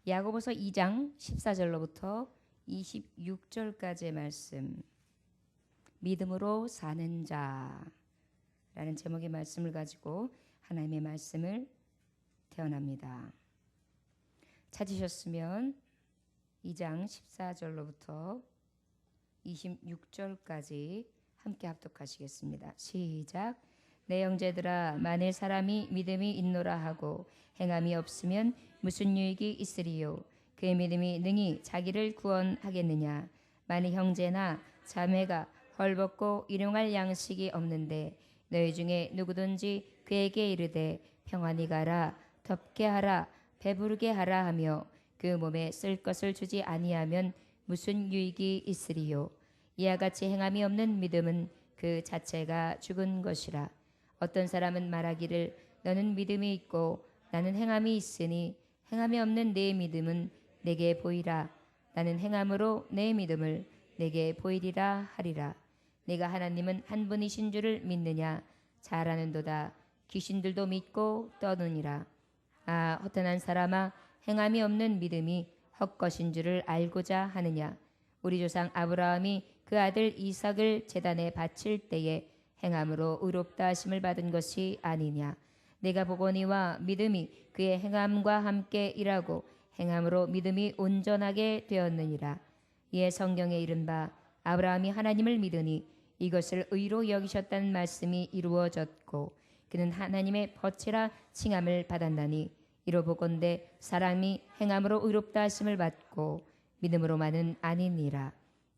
야고보서 2장 14절로부터 26절까지의 말씀, 믿음으로 사는 자라는 제목의 말씀을 가지고 하나님의 말씀을 태어납니다. 찾으셨으면 2장 14절로부터 26절까지 함께 합독하시겠습니다. 시작. 내 형제들아, 만일 사람이 믿음이 있노라 하고 행함이 없으면 무슨 유익이 있으리요? 그의 믿음이 능히 자기를 구원하겠느냐? 만일 형제나 자매가 헐벗고 일용할 양식이 없는데 너희 중에 누구든지 그에게 이르되 평안히 가라, 덥게 하라, 배부르게 하라 하며 그 몸에 쓸 것을 주지 아니하면 무슨 유익이 있으리요? 이와 같이 행함이 없는 믿음은 그 자체가 죽은 것이라. 어떤 사람은 말하기를 너는 믿음이 있고 나는 행함이 있으니 행함이 없는 내 믿음은 내게 보이라. 나는 행함으로 내 믿음을 내게 보이리라 하리라. 내가 하나님은 한 분이신 줄을 믿느냐? 잘 아는도다. 귀신들도 믿고 떠느니라. 아, 허탄한 사람아, 행함이 없는 믿음이 헛것인 줄을 알고자 하느냐? 우리 조상 아브라함이 그 아들 이삭을 제단에 바칠 때에 행함으로 의롭다 하심을 받은 것이 아니냐? 내가 보거니와 믿음이 그의 행함과 함께 일하고 행함으로 믿음이 온전하게 되었느니라. 이에 성경에 이른바 아브라함이 하나님을 믿으니 이것을 의로 여기셨다는 말씀이 이루어졌고 그는 하나님의 벗이라 칭함을 받았나니 이로 보건대 사람이 행함으로 의롭다 하심을 받고 믿음으로만은 아니니라.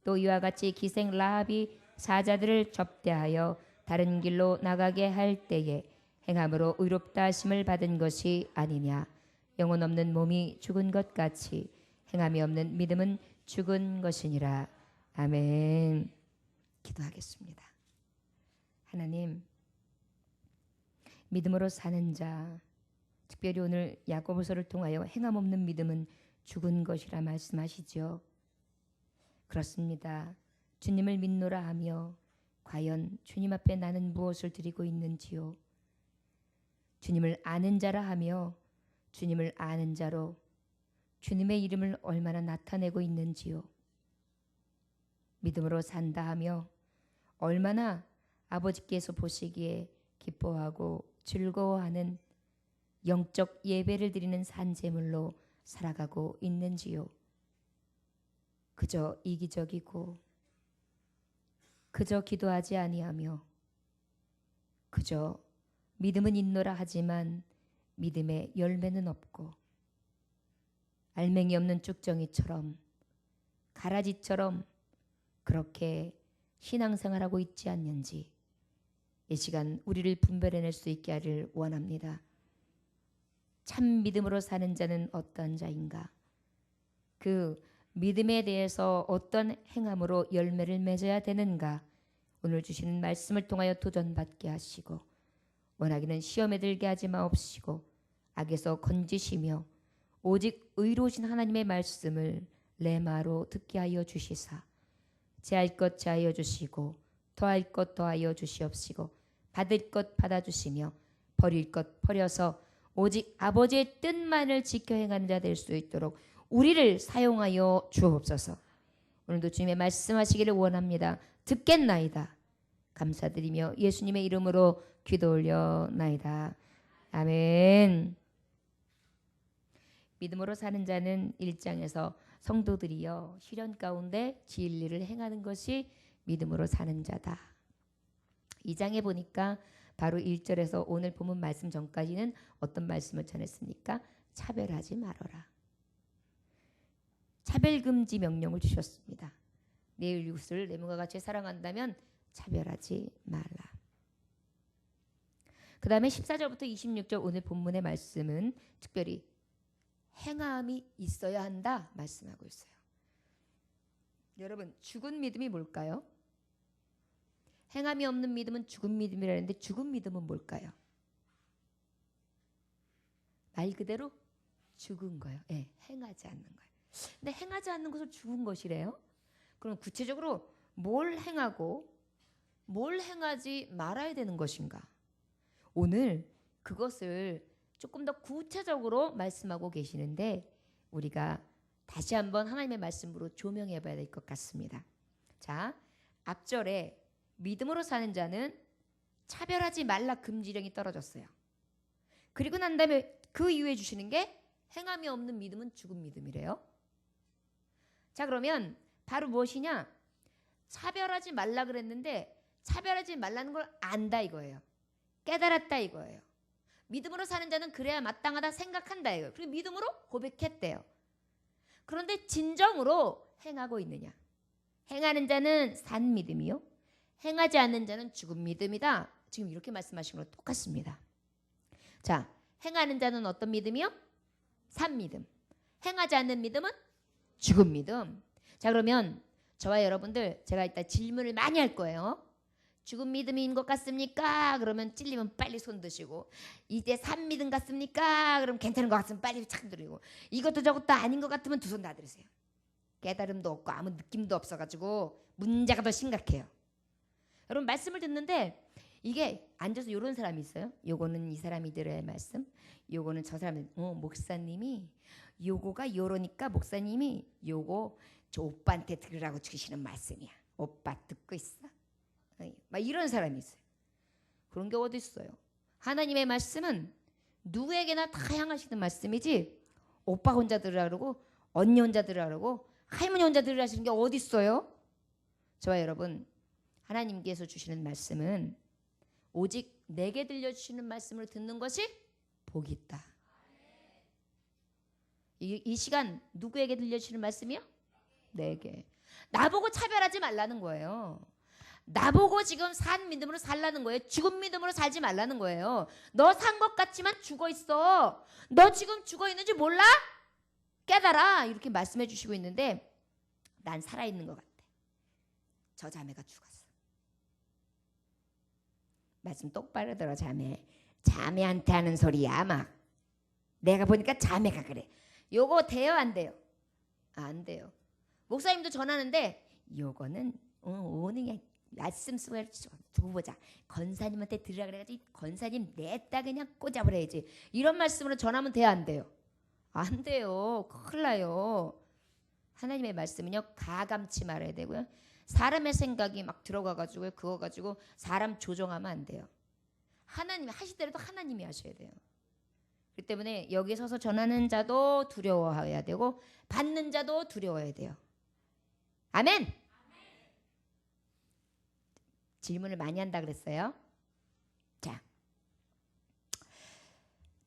또 이와 같이 기생 라합이 사자들을 접대하여 다른 길로 나가게 할 때에 행함으로 의롭다 하심을 받은 것이 아니냐? 영혼 없는 몸이 죽은 것 같이 행함이 없는 믿음은 죽은 것이니라. 아멘. 기도하겠습니다. 하나님, 믿음으로 사는 자, 특별히 오늘 야고보서를 통하여 행함 없는 믿음은 죽은 것이라 말씀하시죠. 그렇습니다. 주님을 믿노라 하며 과연 주님 앞에 나는 무엇을 드리고 있는지요? 주님을 아는 자라 하며 주님을 아는 자로 주님의 이름을 얼마나 나타내고 있는지요? 믿음으로 산다 하며 얼마나 아버지께서 보시기에 기뻐하고 즐거워하는 영적 예배를 드리는 산제물로 살아가고 있는지요? 그저 이기적이고 그저 기도하지 아니하며 그저 믿음은 있노라 하지만 믿음의 열매는 없고 알맹이 없는 쭉정이처럼 가라지처럼 그렇게 신앙생활하고 있지 않는지 이 시간 우리를 분별해낼 수 있게 하기를 원합니다. 참 믿음으로 사는 자는 어떤 자인가? 그 믿음에 대해서 어떤 행함으로 열매를 맺어야 되는가? 오늘 주시는 말씀을 통하여 도전받게 하시고 원하기는 시험에 들게 하지 마옵시고 악에서 건지시며 오직 의로우신 하나님의 말씀을 레마로 듣게 하여 주시사 제할 것 제하여 주시고 더할 것 더하여 주시옵시고 받을 것 받아주시며 버릴 것 버려서 오직 아버지의 뜻만을 지켜 행하는 자 될 수 있도록 우리를 사용하여 주옵소서. 오늘도 주님의 말씀하시기를 원합니다. 듣겠나이다. 감사드리며 예수님의 이름으로 기도 올려나이다. 아멘. 믿음으로 사는 자는 1장에서 성도들이여 시련 가운데 진리를 행하는 것이 믿음으로 사는 자다. 2장에 보니까 바로 1절에서 오늘 본문 말씀 전까지는 어떤 말씀을 전했습니까? 차별하지 말아라. 차별금지 명령을 주셨습니다. 내 이웃을 내 몸과 같이 사랑한다면 차별하지 말라. 그 다음에 14절부터 26절 오늘 본문의 말씀은 특별히 행함이 있어야 한다 말씀하고 있어요. 여러분, 죽은 믿음이 뭘까요? 행함이 없는 믿음은 죽은 믿음이라는데 죽은 믿음은 뭘까요? 말 그대로 죽은 거예요. 네, 행하지 않는 거예요. 근데 행하지 않는 것을 죽은 것이래요. 그럼 구체적으로 뭘 행하고 뭘 행하지 말아야 되는 것인가? 오늘 그것을 조금 더 구체적으로 말씀하고 계시는데 우리가 다시 한번 하나님의 말씀으로 조명해 봐야 될 것 같습니다. 자, 앞절에 믿음으로 사는 자는 차별하지 말라 금지령이 떨어졌어요. 그리고 난 다음에 그 이후에 주시는 게 행함이 없는 믿음은 죽은 믿음이래요. 자, 그러면 바로 무엇이냐? 차별하지 말라 그랬는데 차별하지 말라는 걸 안다 이거예요. 깨달았다 이거예요. 믿음으로 사는 자는 그래야 마땅하다 생각한다 이거예요. 그리고 믿음으로 고백했대요. 그런데 진정으로 행하고 있느냐? 행하는 자는 산 믿음이요, 행하지 않는 자는 죽은 믿음이다. 지금 이렇게 말씀하신 거랑 똑같습니다. 자, 행하는 자는 어떤 믿음이요? 산 믿음. 행하지 않는 믿음은 죽은 믿음. 자, 그러면 저와 여러분들 제가 이따 질문을 많이 할 거예요. 죽은 믿음인 것 같습니까? 그러면 찔리면 빨리 손 드시고, 이제 산 믿음 같습니까? 그럼 괜찮은 것 같으면 빨리 착 들이고, 이것도 저것도 아닌 것 같으면 두 손 다 들으세요. 깨달음도 없고 아무 느낌도 없어가지고 문제가 더 심각해요. 여러분 말씀을 듣는데 이게 앉아서 이런 사람이 있어요. 요거는 이 사람이 들어야 할 말씀, 요거는 저 사람이 목사님이 요거가 요러니까 목사님이 요거 저 오빠한테 들으라고 주시는 말씀이야. 오빠 듣고 있어? 막 이런 사람이 있어요. 그런 게 어디 있어요? 하나님의 말씀은 누구에게나 다 향하시는 말씀이지 오빠 혼자 들으라 그러고 언니 혼자 들으라 그러고 할머니 혼자 들으라 하시는 게 어디 있어요? 저와 여러분, 하나님께서 주시는 말씀은 오직 내게 들려주시는 말씀을 듣는 것이 복이 있다. 이 시간 누구에게 들려주시는 말씀이요? 내게. 나보고 차별하지 말라는 거예요. 나보고 지금 산 믿음으로 살라는 거예요. 죽은 믿음으로 살지 말라는 거예요. 너 산 것 같지만 죽어 있어. 너 지금 죽어 있는지 몰라? 깨달아. 이렇게 말씀해 주시고 있는데 난 살아있는 것 같아. 저 자매가 죽었어. 말씀 똑바로 들어 자매. 자매한테 하는 소리야 막. 내가 보니까 자매가 그래. 요거 돼요 안 돼요? 안 돼요. 목사님도 전하는데 요거는 오늘 말씀 쓰고 두고 보자. 권사님한테 들으라 그래가지고 권사님 냈다 그냥 꽂아버려야지. 이런 말씀으로 전하면 돼요 안 돼요? 안 돼요. 큰일 나요. 하나님의 말씀은요 가감치 말아야 되고요. 사람의 생각이 막 들어가가지고 그거 가지고 사람 조종하면 안 돼요. 하나님이 하시더라도 하나님이 하셔야 돼요. 그렇기 때문에 여기 서서 전하는 자도 두려워해야 되고 받는 자도 두려워해야 돼요. 아멘. 질문을 많이 한다 그랬어요. 자,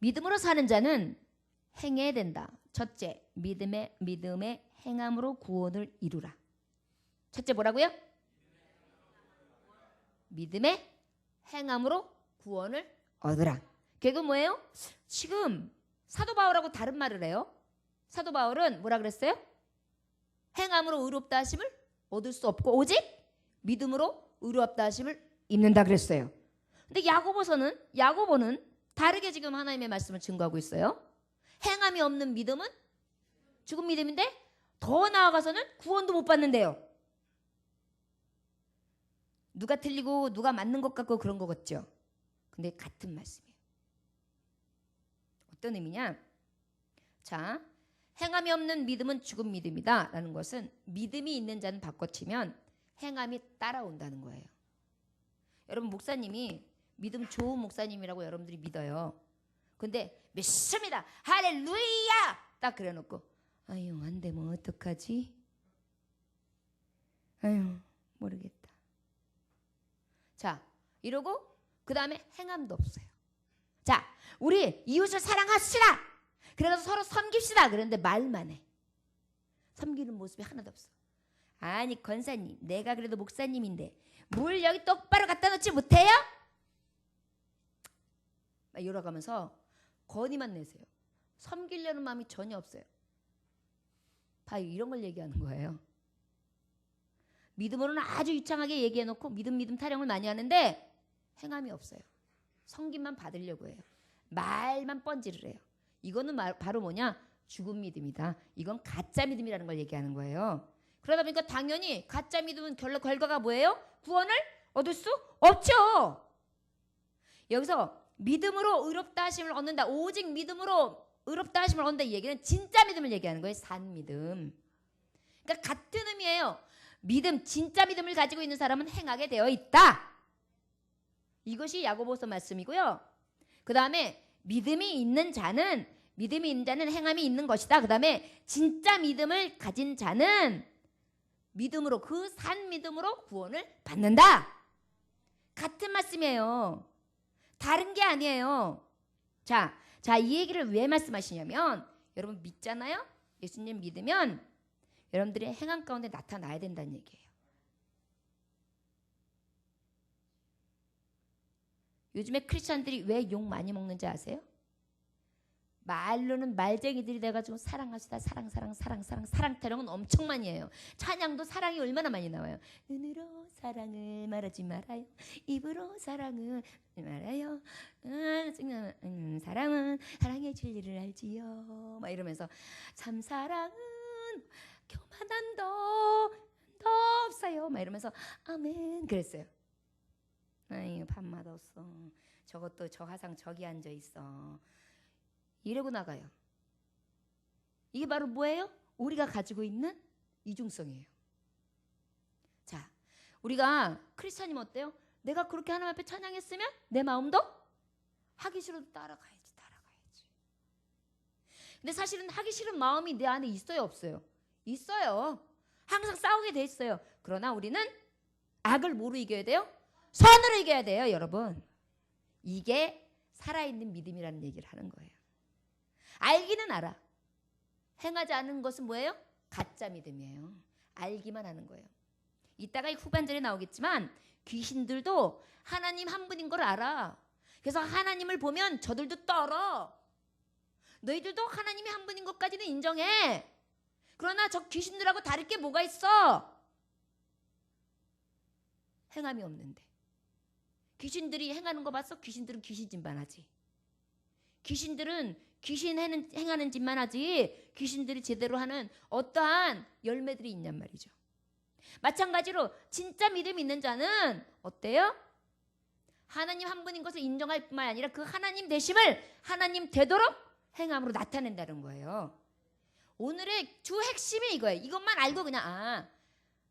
믿음으로 사는 자는 행해야 된다. 첫째, 믿음의 행함으로 구원을 이루라. 첫째 뭐라고요? 믿음의 행함으로 구원을 얻으라. 결국 뭐예요? 지금 사도 바울하고 다른 말을 해요. 사도 바울은 뭐라 그랬어요? 행함으로 의롭다 하심을 얻을 수 없고 오직 믿음으로 의롭다 하심을 입는다 그랬어요. 근데 야고보는 다르게 지금 하나님의 말씀을 증거하고 있어요. 행함이 없는 믿음은 죽은 믿음인데 더 나아가서는 구원도 못 받는데요. 누가 틀리고 누가 맞는 것 같고 그런 것 같죠. 근데 같은 말씀이에요. 어떤 의미냐? 자, 행함이 없는 믿음은 죽은 믿음이다 라는 것은 믿음이 있는 자는 바꿔치면 행함이 따라온다는 거예요. 여러분 목사님이 믿음 좋은 목사님이라고 여러분들이 믿어요. 근데 믿습니다. 할렐루야! 딱 그래놓고 아유 안 되면 어떡하지? 아유 모르겠다. 자 이러고 그 다음에 행함도 없어요. 자 우리 이웃을 사랑합시다. 그래서 서로 섬깁시다. 그런데 말만 해. 섬기는 모습이 하나도 없어. 아니 권사님 내가 그래도 목사님인데 물 여기 똑바로 갖다 놓지 못해요? 막 이러가면서 건의만 내세요. 섬기려는 마음이 전혀 없어요. 봐요. 이런 걸 얘기하는 거예요. 믿음으로는 아주 유창하게 얘기해놓고 믿음 타령을 많이 하는데 행함이 없어요. 섬김만 받으려고 해요. 말만 뻔질을 해요. 이거는 바로 뭐냐? 죽은 믿음이다. 이건 가짜 믿음이라는 걸 얘기하는 거예요. 그러다 보니까 당연히 가짜 믿음은 결과가 뭐예요? 구원을 얻을 수 없죠. 여기서 믿음으로 의롭다 하심을 얻는다. 오직 믿음으로 의롭다 하심을 얻는다 이 얘기는 진짜 믿음을 얘기하는 거예요. 산 믿음. 그러니까 같은 의미예요. 믿음, 진짜 믿음을 가지고 있는 사람은 행하게 되어 있다. 이것이 야고보서 말씀이고요. 그 다음에 믿음이 있는 자는 행함이 있는 것이다. 그 다음에 진짜 믿음을 가진 자는 믿음으로, 그 산 믿음으로 구원을 받는다. 같은 말씀이에요. 다른 게 아니에요. 자, 이 얘기를 왜 말씀하시냐면, 여러분 믿잖아요? 예수님 믿으면 여러분들의 행함 가운데 나타나야 된다는 얘기예요. 요즘에 크리스천들이 왜 욕 많이 먹는지 아세요? 말로는 말쟁이들이 돼가지고 사랑하시다, 사랑 타령은 엄청 많이 해요. 찬양도 사랑이 얼마나 많이 나와요. 눈으로 사랑을 말하지 말아요. 입으로 사랑을 말아요. 사랑은 사랑의 진리를 알지요. 막 이러면서 참 사랑은 교만한 더 없어요. 막 이러면서 아멘 그랬어요. 아이 밥맛 없어. 저것도 저 화상 저기 앉아 있어. 이러고 나가요. 이게 바로 뭐예요? 우리가 가지고 있는 이중성이에요. 자, 우리가 크리스찬이면 어때요? 내가 그렇게 하나님 앞에 찬양했으면 내 마음도 하기 싫어도 따라가야지. 근데 사실은 하기 싫은 마음이 내 안에 있어요, 없어요? 있어요. 항상 싸우게 돼 있어요. 그러나 우리는 악을 뭐로 이겨야 돼요? 선으로 이겨야 돼요, 여러분. 이게 살아있는 믿음이라는 얘기를 하는 거예요. 알기는 알아. 행하지 않는 것은 뭐예요? 가짜 믿음이에요. 알기만 하는 거예요. 이따가 후반절에 나오겠지만 귀신들도 하나님 한 분인 걸 알아. 그래서 하나님을 보면 저들도 떨어. 너희들도 하나님이 한 분인 것까지는 인정해. 그러나 저 귀신들하고 다를 게 뭐가 있어? 행함이 없는데. 귀신들이 행하는 거 봤어? 귀신들은 귀신 짓만 하지. 귀신들은 귀신 행하는 짓만 하지 귀신들이 제대로 하는 어떠한 열매들이 있냔 말이죠. 마찬가지로 진짜 믿음이 있는 자는 어때요? 하나님 한 분인 것을 인정할 뿐만 아니라 그 하나님 되심을 하나님 되도록 행함으로 나타낸다는 거예요. 오늘의 주 핵심이 이거예요. 이것만 알고 그냥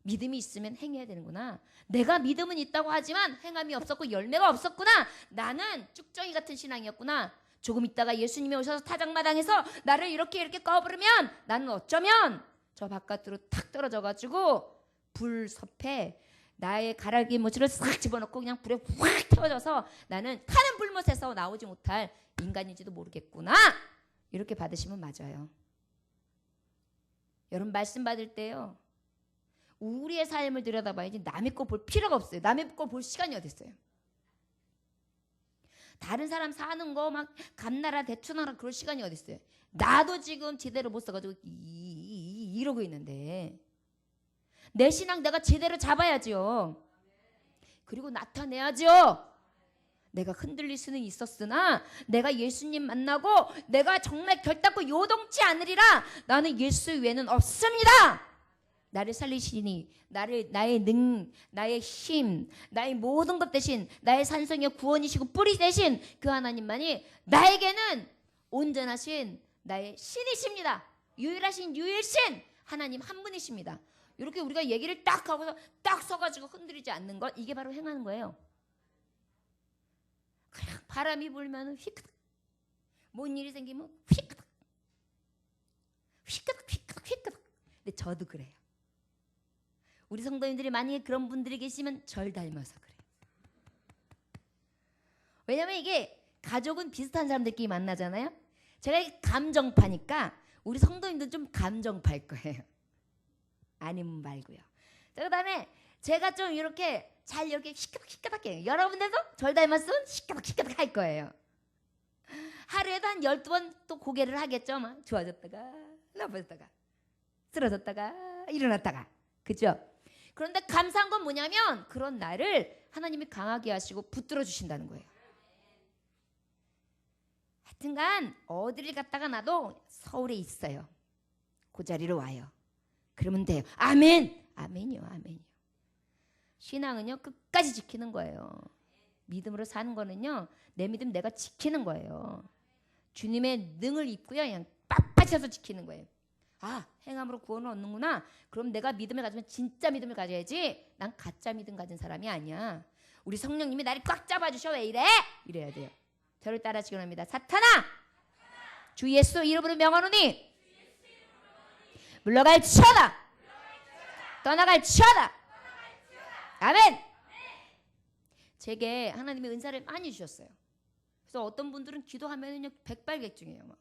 믿음이 있으면 행해야 되는구나. 내가 믿음은 있다고 하지만 행함이 없었고 열매가 없었구나. 나는 쭉정이 같은 신앙이었구나. 조금 있다가 예수님이 오셔서 타작마당에서 나를 이렇게 꺼부르면 나는 어쩌면 저 바깥으로 탁 떨어져가지고 불섭해 나의 가라기 모치를 싹 집어넣고 그냥 불에 확 태워져서 나는 타는 불못에서 나오지 못할 인간인지도 모르겠구나. 이렇게 받으시면 맞아요. 여러분 말씀 받을 때요. 우리의 삶을 들여다봐야지 남의 거 볼 필요가 없어요. 남의 거 볼 시간이 어딨어요. 다른 사람 사는 거 막 감나라 대추나라 그럴 시간이 어딨어요. 나도 지금 제대로 못 써가지고 이러고 있는데 내 신앙 내가 제대로 잡아야죠. 그리고 나타내야죠. 내가 흔들릴 수는 있었으나 내가 예수님 만나고 내가 정말 결단코 요동치 않으리라. 나는 예수 외에는 없습니다. 나를 살리시니 나의 힘, 나의 모든 것 대신 나의 산성의 구원이시고 뿌리 대신 그 하나님만이 나에게는 온전하신 나의 신이십니다. 유일하신 유일신 하나님 한 분이십니다. 이렇게 우리가 얘기를 딱 하고서 딱 서가지고 흔들리지 않는 것, 이게 바로 행하는 거예요. 그냥 바람이 불면 휘끄덕, 뭔 일이 생기면 휘끄덕. 근데 저도 그래요. 우리 성도님들이 만약에 그런 분들이 계시면 절 닮아서 그래요. 왜냐면 이게 가족은 비슷한 사람들끼리 만나잖아요. 제가 감정파니까 우리 성도님들 좀 감정파일 거예요. 아니면 말고요. 그 다음에 제가 좀 이렇게 잘 이렇게 시끄덕시끄덕 해요. 여러분들도 절 닮았으면 시끄덕시끄덕 할 거예요. 하루에도 한 12번 또 고개를 하겠죠. 막 좋아졌다가 나빠졌다가 쓰러졌다가 일어났다가. 그죠? 그런데 감사한 건 뭐냐면 그런 나를 하나님이 강하게 하시고 붙들어 주신다는 거예요. 하여튼간 어디를 갔다가 나도 서울에 있어요. 그 자리로 와요. 그러면 돼요. 아멘. 아멘이요. 신앙은요 끝까지 지키는 거예요. 믿음으로 사는 거는요 내 믿음 내가 지키는 거예요. 주님의 능을 입고요. 그냥 빳빳해서 지키는 거예요. 아, 행함으로 구원을 얻는구나. 그럼 내가 믿음을 가지면 진짜 믿음을 가져야지. 난 가짜 믿음 가진 사람이 아니야. 우리 성령님이 나를 꽉 잡아주셔. 왜 이래? 이래야 돼요. 저를 따라하시기 원합니다. 사탄아, 주 예수 이름으로 명하노니 물러갈지어다. 떠나갈지어다. 아멘. 제게 하나님이 은사를 많이 주셨어요. 그래서 어떤 분들은 기도하면은요 백발백중이에요. 막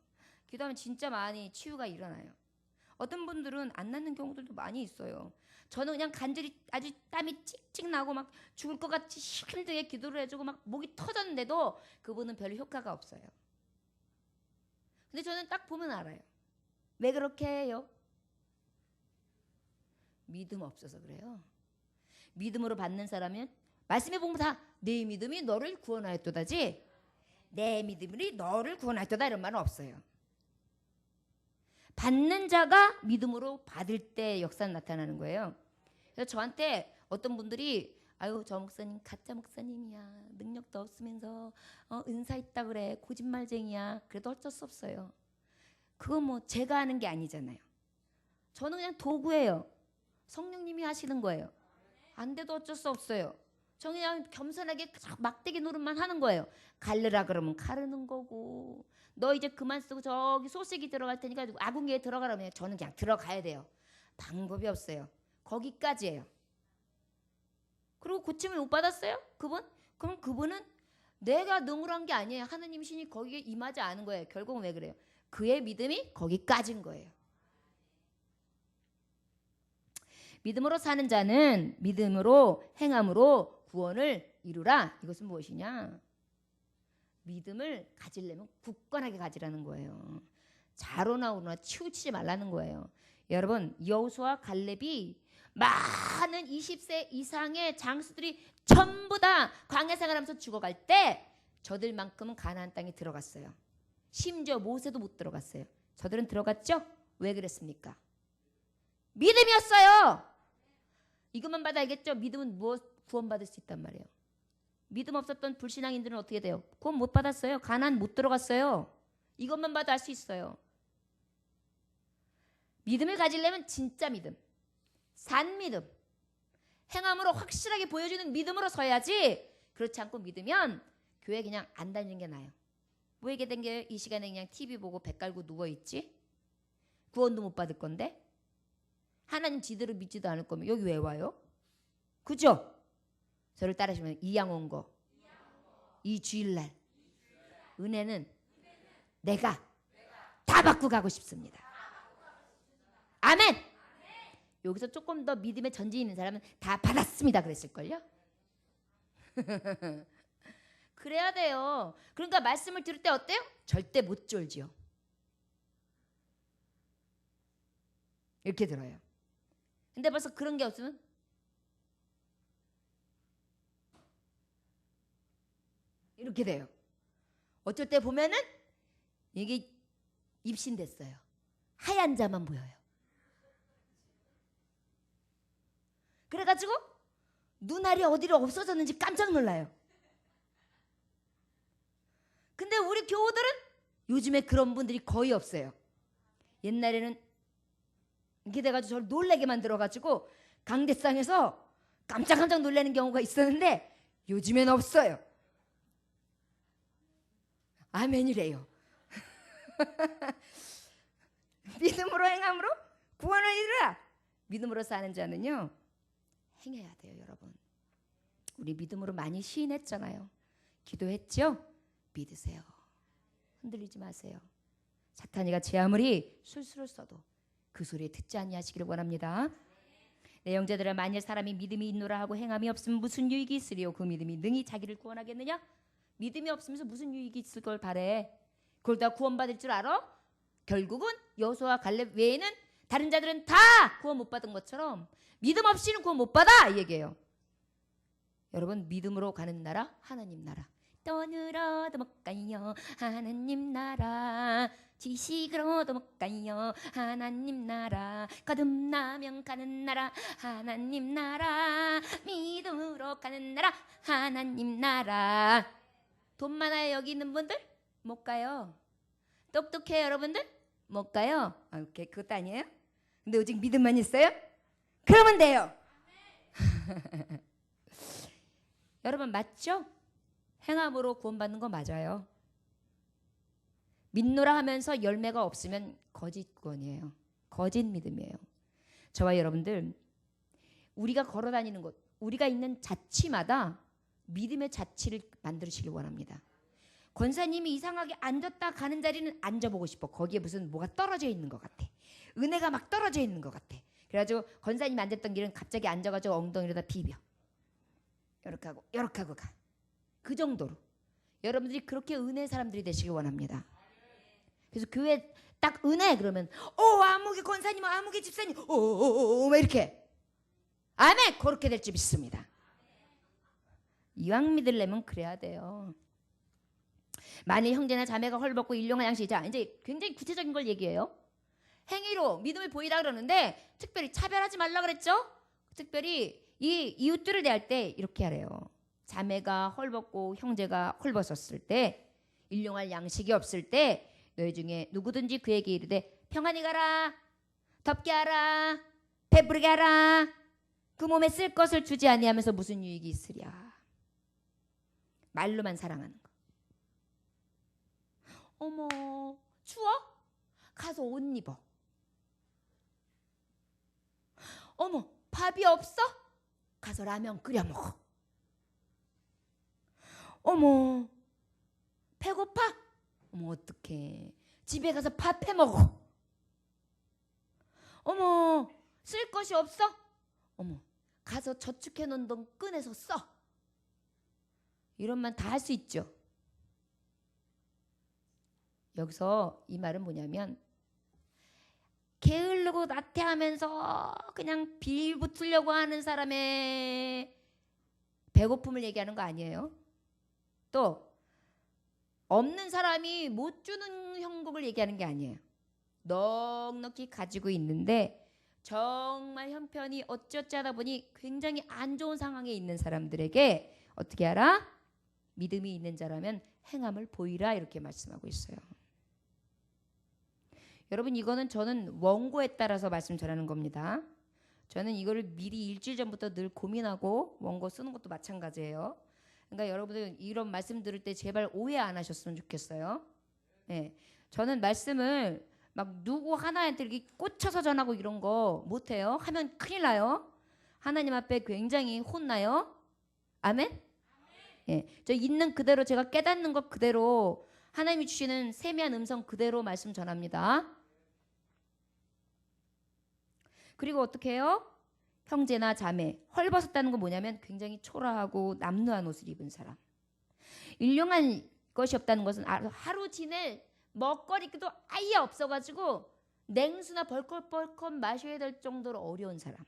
기도하면 진짜 많이 치유가 일어나요. 어떤 분들은 안 낫는 경우들도 많이 있어요. 저는 그냥 간절히 아주 땀이 찍찍 나고 막 죽을 것 같이 힘들게 기도를 해주고 막 목이 터졌는데도 그분은 별 효과가 없어요. 근데 저는 딱 보면 알아요. 왜 그렇게 해요? 믿음 없어서 그래요. 믿음으로 받는 사람은 말씀에 보면 다 내 믿음이 너를 구원하였도다지 내 믿음이 너를 구원하였도다 이런 말은 없어요. 받는 자가 믿음으로 받을 때 역사는 나타나는 거예요. 그래서 저한테 어떤 분들이 아유 저 목사님 가짜 목사님이야. 능력도 없으면서 은사 있다 그래. 거짓말쟁이야. 그래도 어쩔 수 없어요. 그거 뭐 제가 하는 게 아니잖아요. 저는 그냥 도구예요. 성령님이 하시는 거예요. 안 돼도 어쩔 수 없어요. 저 그냥 겸손하게 막대기 노릇만 하는 거예요. 가르라 그러면 가르는 거고 너 이제 그만 쓰고 저기 소식이 들어갈 테니까 아궁이에 들어가라면 저는 그냥 들어가야 돼요. 방법이 없어요. 거기까지예요. 그리고 고침을 못 받았어요? 그분? 그럼 그분은 내가 능으로 한 게 아니에요. 하느님 신이 거기에 임하지 않은 거예요. 결국은 왜 그래요? 그의 믿음이 거기까지인 거예요. 믿음으로 사는 자는 믿음으로 행함으로 구원을 이루라. 이것은 무엇이냐? 믿음을 가지려면 굳건하게 가지라는 거예요. 자로나 우로나 치우치지 말라는 거예요. 여러분 여호수아 갈렙이 많은 20세 이상의 장수들이 전부 다 광야 생활하면서 죽어갈 때 저들만큼은 가나안 땅에 들어갔어요. 심지어 모세도 못 들어갔어요. 저들은 들어갔죠? 왜 그랬습니까? 믿음이었어요. 이것만 봐도 알겠죠? 믿음은 무엇 구원받을 수 있단 말이에요. 믿음 없었던 불신앙인들은 어떻게 돼요? 구원 못 받았어요. 가나안 못 들어갔어요. 이것만 봐도 알 수 있어요. 믿음을 가지려면 진짜 믿음, 산 믿음, 행함으로 확실하게 보여주는 믿음으로 서야지. 그렇지 않고 믿으면 교회 그냥 안 다니는 게 나아요. 뭐 이게 댕겨요? 이 시간에 그냥 TV 보고 배 깔고 누워있지? 구원도 못 받을 건데? 하나님 지대로 믿지도 않을 거면 여기 왜 와요? 그죠? 저를 따르시면 이양 온 거, 이 주일날 은혜는 내가 다 받고 가고 싶습니다. 아멘. 여기서 조금 더 믿음의 전진이 있는 사람은 다 받았습니다 그랬을걸요. 그래야 돼요. 그러니까 말씀을 들을 때 어때요? 절대 못 졸지요. 이렇게 들어요. 근데 벌써 그런 게 없으면 이렇게 돼요. 어쩔 때 보면은 이게 입신됐어요. 하얀 자만 보여요. 그래가지고 눈알이 어디로 없어졌는지 깜짝 놀라요. 근데 우리 교우들은 요즘에 그런 분들이 거의 없어요. 옛날에는 이렇게 돼가지고 저를 놀라게 만들어가지고 강대상에서 깜짝깜짝 놀라는 경우가 있었는데 요즘엔 없어요. 아멘이래요. 믿음으로 행함으로 구원을 이루라. 믿음으로 사는 자는요 행해야 돼요. 여러분 우리 믿음으로 많이 시인했잖아요. 기도했죠? 믿으세요. 흔들리지 마세요. 사탄이가 제 아무리 술수를 써도 그 소리에 듣지 아니하시기를 원합니다. 내 형제들아 만일 사람이 믿음이 있노라 하고 행함이 없으면 무슨 유익이 있으리요? 그 믿음이 능히 자기를 구원하겠느냐? 믿음이 없으면서 무슨 유익이 있을 걸 바래? 그걸 다 구원받을 줄 알아? 결국은 여호수아와 갈렙 외에는 다른 자들은 다 구원 못 받은 것처럼 믿음 없이는 구원 못 받아 이 얘기예요. 여러분 믿음으로 가는 나라 하나님 나라. 떠들어도 못 가요 하나님 나라. 지식으로도 못 가요 하나님 나라. 거듭나면 가는 나라 하나님 나라. 믿음으로 가는 나라 하나님 나라. 돈 많아요 여기 있는 분들? 못 가요. 똑똑해요, 여러분들? 뭘까요? 오케이, 그것도 아니에요? 근데 오직 믿음만 있어요? 그러면 돼요. 여러분 맞죠? 행함으로 구원받는 거 맞아요. 믿노라 하면서 열매가 없으면 거짓 구원이에요. 거짓 믿음이에요. 저와 여러분들 우리가 걸어다니는 곳, 우리가 있는 자취마다 믿음의 자취를 만들으시길 원합니다. 권사님이 이상하게 앉았다 가는 자리는 앉아보고 싶어. 거기에 무슨 뭐가 떨어져 있는 것 같아. 은혜가 막 떨어져 있는 것 같아. 그래가지고 권사님이 앉았던 길은 갑자기 앉아가지고 엉덩이로다 비벼. 이렇게 하고 가. 그 정도로. 여러분들이 그렇게 은혜 사람들이 되시길 원합니다. 그래서 교회 딱 은혜 그러면 아무개 권사님, 아무개 집사님, 막 이렇게. 아멘. 그렇게 될 줄 믿습니다. 이왕 믿으려면 그래야 돼요. 만일 형제나 자매가 헐벗고 일용할 양식, 자 이제 굉장히 구체적인 걸 얘기해요. 행위로 믿음을 보이라 그러는데 특별히 차별하지 말라 그랬죠. 특별히 이 이웃들을 대할 때 이렇게 하래요. 자매가 헐벗고 형제가 헐벗었을 때, 일용할 양식이 없을 때 너희 중에 누구든지 그에게 이르되 평안히 가라, 덥게 하라, 배부르게 하라, 그 몸에 쓸 것을 주지 아니하면서 무슨 유익이 있으랴. 말로만 사랑하는 거. 어머 추워? 가서 옷 입어. 어머 밥이 없어? 가서 라면 끓여 먹어. 어머 배고파? 어머 어떡해, 집에 가서 밥 해 먹어. 어머 쓸 것이 없어? 어머 가서 저축해 놓은 돈 꺼내서 써. 이런 말 다 할 수 있죠. 여기서 이 말은 뭐냐면 게으르고 나태하면서 그냥 빌붙으려고 하는 사람의 배고픔을 얘기하는 거 아니에요. 또 없는 사람이 못 주는 형국을 얘기하는 게 아니에요. 넉넉히 가지고 있는데 정말 형편이 어찌어찌 하다 보니 굉장히 안 좋은 상황에 있는 사람들에게 어떻게 하라? 믿음이 있는 자라면 행함을 보이라, 이렇게 말씀하고 있어요. 여러분 이거는 저는 원고에 따라서 말씀 전하는 겁니다. 저는 이거를 미리 일주일 전부터 늘 고민하고 원고 쓰는 것도 마찬가지예요. 그러니까 여러분들 이런 말씀 들을 때 제발 오해 안 하셨으면 좋겠어요. 네. 저는 말씀을 막 누구 하나한테 이렇게 꽂혀서 전하고 이런 거 못해요. 하면 큰일 나요. 하나님 앞에 굉장히 혼나요. 아멘? 예. 저 있는 그대로 제가 깨닫는 것 그대로 하나님이 주시는 세미한 음성 그대로 말씀 전합니다. 그리고 어떻게 해요? 형제나 자매, 헐벗었다는 건 뭐냐면 굉장히 초라하고 남루한 옷을 입은 사람. 일용할 것이 없다는 것은 하루 지낼 먹거리도 아예 없어가지고 냉수나 벌컥벌컥 마셔야 될 정도로 어려운 사람.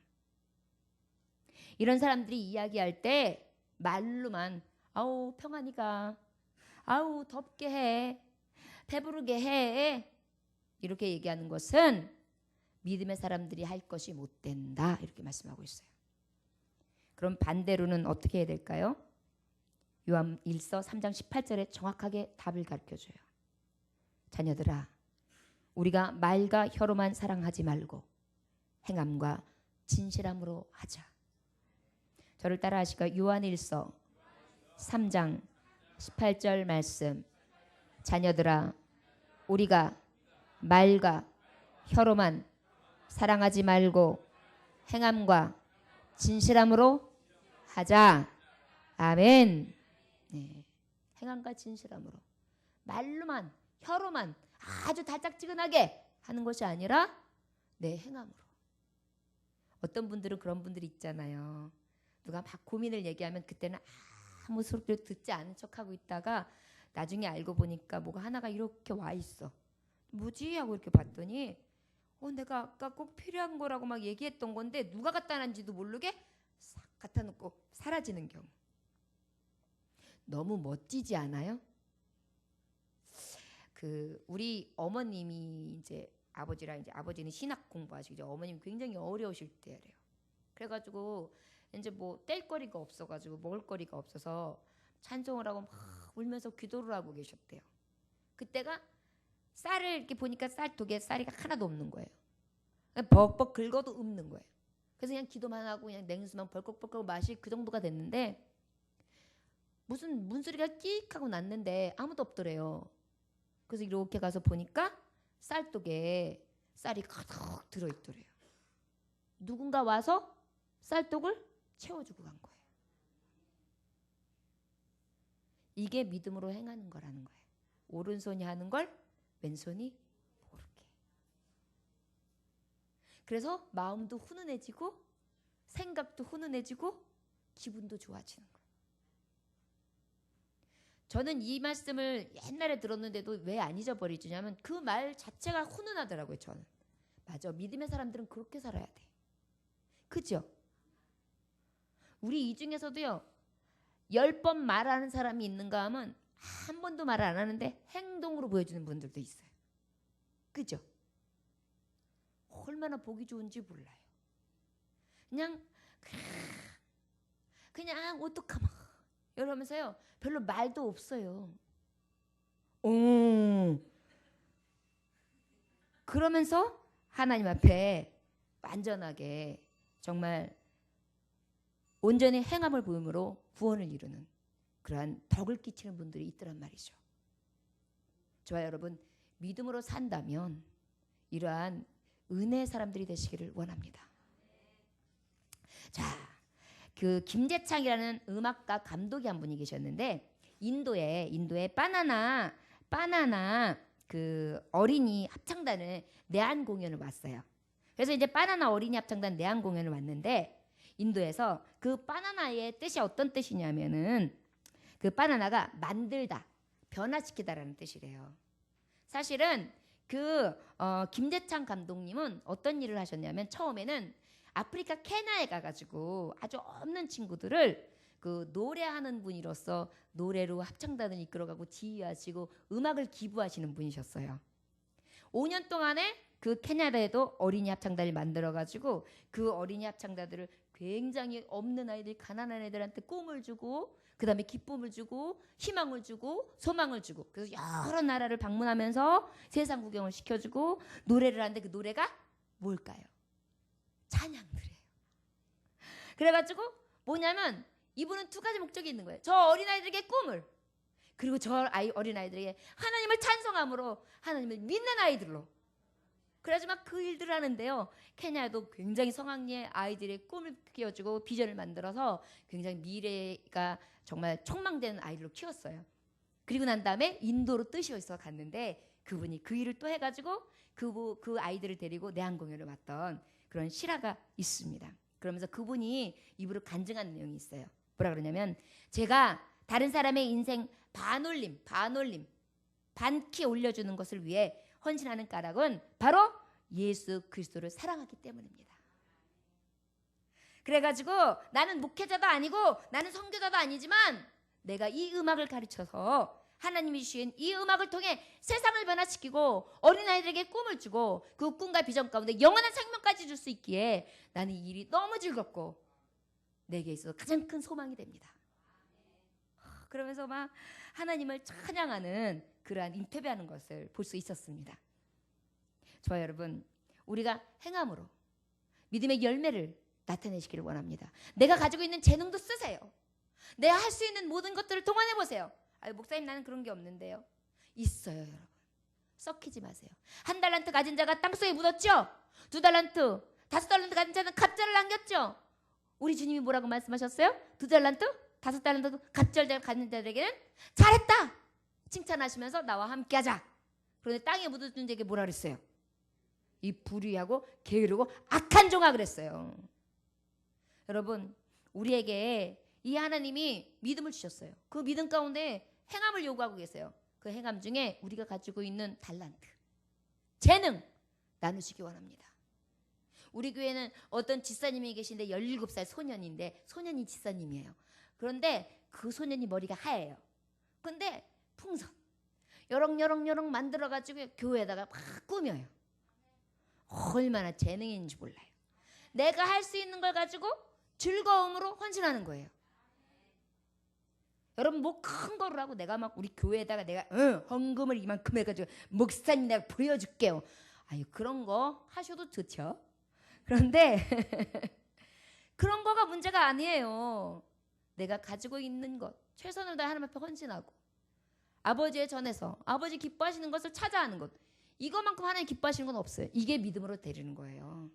이런 사람들이 이야기할 때 말로만 아우 평안히 가, 아우 덥게 해, 배부르게 해, 이렇게 얘기하는 것은 믿음의 사람들이 할 것이 못 된다, 이렇게 말씀하고 있어요. 그럼 반대로는 어떻게 해야 될까요? 요한 1서 3장 18절에 정확하게 답을 가르쳐줘요. 자녀들아, 우리가 말과 혀로만 사랑하지 말고 행함과 진실함으로 하자. 저를 따라 하실까요? 요한 1서 3장 18절 말씀. 자녀들아, 우리가 말과 혀로만 사랑하지 말고 행함과 진실함으로 하자. 아멘. 네. 행함과 진실함으로. 말로만, 혀로만 아주 달짝지근하게 하는 것이 아니라 내 행함으로. 어떤 분들은 그런 분들이 있잖아요. 누가 막 고민을 얘기하면 그때는 아무 소리를 듣지 않은 척하고 있다가 나중에 알고 보니까 뭐가 하나가 이렇게 와 있어. 뭐지? 하고 이렇게 봤더니 내가 아까 꼭 필요한 거라고 막 얘기했던 건데 누가 갖다 놨는지도 모르게 싹 갖다 놓고 사라지는 경우. 너무 멋지지 않아요? 우리 어머님이 이제 아버지랑 이제 아버지는 신학 공부하시고 이제 어머님 굉장히 어려우실 때래요. 그래가지고 이제 뭐 뗄 거리가 없어가지고 먹을 거리가 없어서 찬송을 하고 막 울면서 기도를 하고 계셨대요. 그때가 쌀을 이렇게 보니까 쌀독에 쌀이가 하나도 없는 거예요. 벅벅 긁어도 없는 거예요. 그래서 그냥 기도만 하고 그냥 냉수만 벌컥벌컥 맛이 그 정도가 됐는데 무슨 문소리가 끽 하고 났는데 아무도 없더래요. 그래서 이렇게 가서 보니까 쌀독에 쌀이 가득 들어있더래요. 누군가 와서 쌀독을 채워주고 간 거예요. 이게 믿음으로 행하는 거라는 거예요. 오른손이 하는 걸 왼손이 모르게. 그래서 마음도 훈훈해지고 생각도 훈훈해지고 기분도 좋아지는 거예요. 저는 이 말씀을 옛날에 들었는데도 왜 안 잊어버리냐면 그 말 자체가 훈훈하더라고요. 저는. 맞아. 믿음의 사람들은 그렇게 살아야 돼. 그죠? 우리 이 중에서도요. 10번 말하는 사람이 있는가 하면 한 번도 말을 안 하는데 행동으로 보여주는 분들도 있어요. 그죠? 얼마나 보기 좋은지 몰라요. 그냥 어떡하마 이러면서요. 별로 말도 없어요. 그러면서 하나님 앞에 완전하게 정말 온전히 행함을 보임으로 구원을 이루는 그러한 덕을 끼치는 분들이 있더란 말이죠. 저와 여러분 믿음으로 산다면 이러한 은혜의 사람들이 되시기를 원합니다. 자, 그 김재창이라는 음악가 감독이 한 분이 계셨는데 인도에 바나나 그 어린이 합창단을 내한 공연을 왔어요. 그래서 이제 바나나 어린이 합창단 내한 공연을 왔는데 인도에서 그 바나나의 뜻이 어떤 뜻이냐면은 그 바나나가 만들다, 변화시키다라는 뜻이래요. 사실은 김재창 감독님은 어떤 일을 하셨냐면 처음에는 아프리카 케냐에 가가지고 아주 없는 친구들을 그 노래하는 분으로서 노래로 합창단을 이끌어가고 지휘하시고 음악을 기부하시는 분이셨어요. 5년 동안에 그 케냐에도 어린이 합창단을 만들어가지고 그 어린이 합창단들을 굉장히 없는 아이들, 가난한 애들한테 꿈을 주고 그 다음에 기쁨을 주고 희망을 주고 소망을 주고 그래서 여러 나라를 방문하면서 세상 구경을 시켜주고 노래를 하는데 그 노래가 뭘까요? 찬양 노래예요. 그래가지고 뭐냐면 이분은 두 가지 목적이 있는 거예요. 저 어린아이들에게 꿈을 그리고 저 어린아이들에게 하나님을 찬송함으로 하나님을 믿는 아이들로 그래가지고 막 그 일들을 하는데요. 케냐도 굉장히 성황리에 아이들의 꿈을 키워주고 비전을 만들어서 굉장히 미래가 정말 촉망되는 아이들로 키웠어요. 그리고 난 다음에 인도로 뜻이 있어 갔는데 그분이 그 일을 또 해가지고 그 아이들을 데리고 내한 공연을 왔던 그런 실화가 있습니다. 그러면서 그분이 입으로 간증한 내용이 있어요. 뭐라 그러냐면 제가 다른 사람의 인생 반올림 반키 올려주는 것을 위해 헌신하는 까닭은 바로 예수 그리스도를 사랑하기 때문입니다. 그래가지고 나는 목회자도 아니고 나는 선교자도 아니지만 내가 이 음악을 가르쳐서 하나님이 주신 이 음악을 통해 세상을 변화시키고 어린아이들에게 꿈을 주고 그 꿈과 비전 가운데 영원한 생명까지 줄 수 있기에 나는 이 일이 너무 즐겁고 내게 있어서 가장 큰 소망이 됩니다. 그러면서 막 하나님을 찬양하는 그러한 인터뷰하는 것을 볼 수 있었습니다. 저와 여러분 우리가 행함으로 믿음의 열매를 나타내시기를 원합니다. 내가 가지고 있는 재능도 쓰세요. 내가 할 수 있는 모든 것들을 동원해 보세요. 아유 목사님 나는 그런 게 없는데요. 있어요 여러분. 썩히지 마세요. 1달란트 가진 자가 땅속에 묻었죠. 2달란트 5달란트 가진 자는 갑절을 남겼죠. 우리 주님이 뭐라고 말씀하셨어요? 2달란트 5달란트 갑절 가진 자들에게는 잘했다 칭찬하시면서 나와 함께하자. 그런데 땅에 묻어준 자에게 뭐라 그랬어요? 이 불의하고 게으르고 악한 종아 그랬어요. 여러분 우리에게 이 하나님이 믿음을 주셨어요. 그 믿음 가운데 행함을 요구하고 계세요. 그 행함 중에 우리가 가지고 있는 달란트, 재능 나누시기 원합니다. 우리 교회는 어떤 지사님이 계신데 17살 소년인데 소년이 지사님이에요. 그런데 그 소년이 머리가 하얘요. 근데 풍선 여렁여렁 만들어가지고 교회에다가 막 꾸며요. 얼마나 재능이 있는지 몰라요. 내가 할 수 있는 걸 가지고 즐거움으로 헌신하는 거예요. 여러분 뭐 큰 거를 하고 내가 막 우리 교회에다가 내가 헌금을 이만큼 해가지고 목사님 내가 보여줄게요. 아유 그런 거 하셔도 좋죠. 그런데 그런 거가 문제가 아니에요. 내가 가지고 있는 것 최선을 다해 하나님 앞에 헌신하고 아버지의 전에서 아버지 기뻐하시는 것을 찾아하는 것 이것만큼 하나님 기뻐하시는 건 없어요. 이게 믿음으로 드리는 거예요.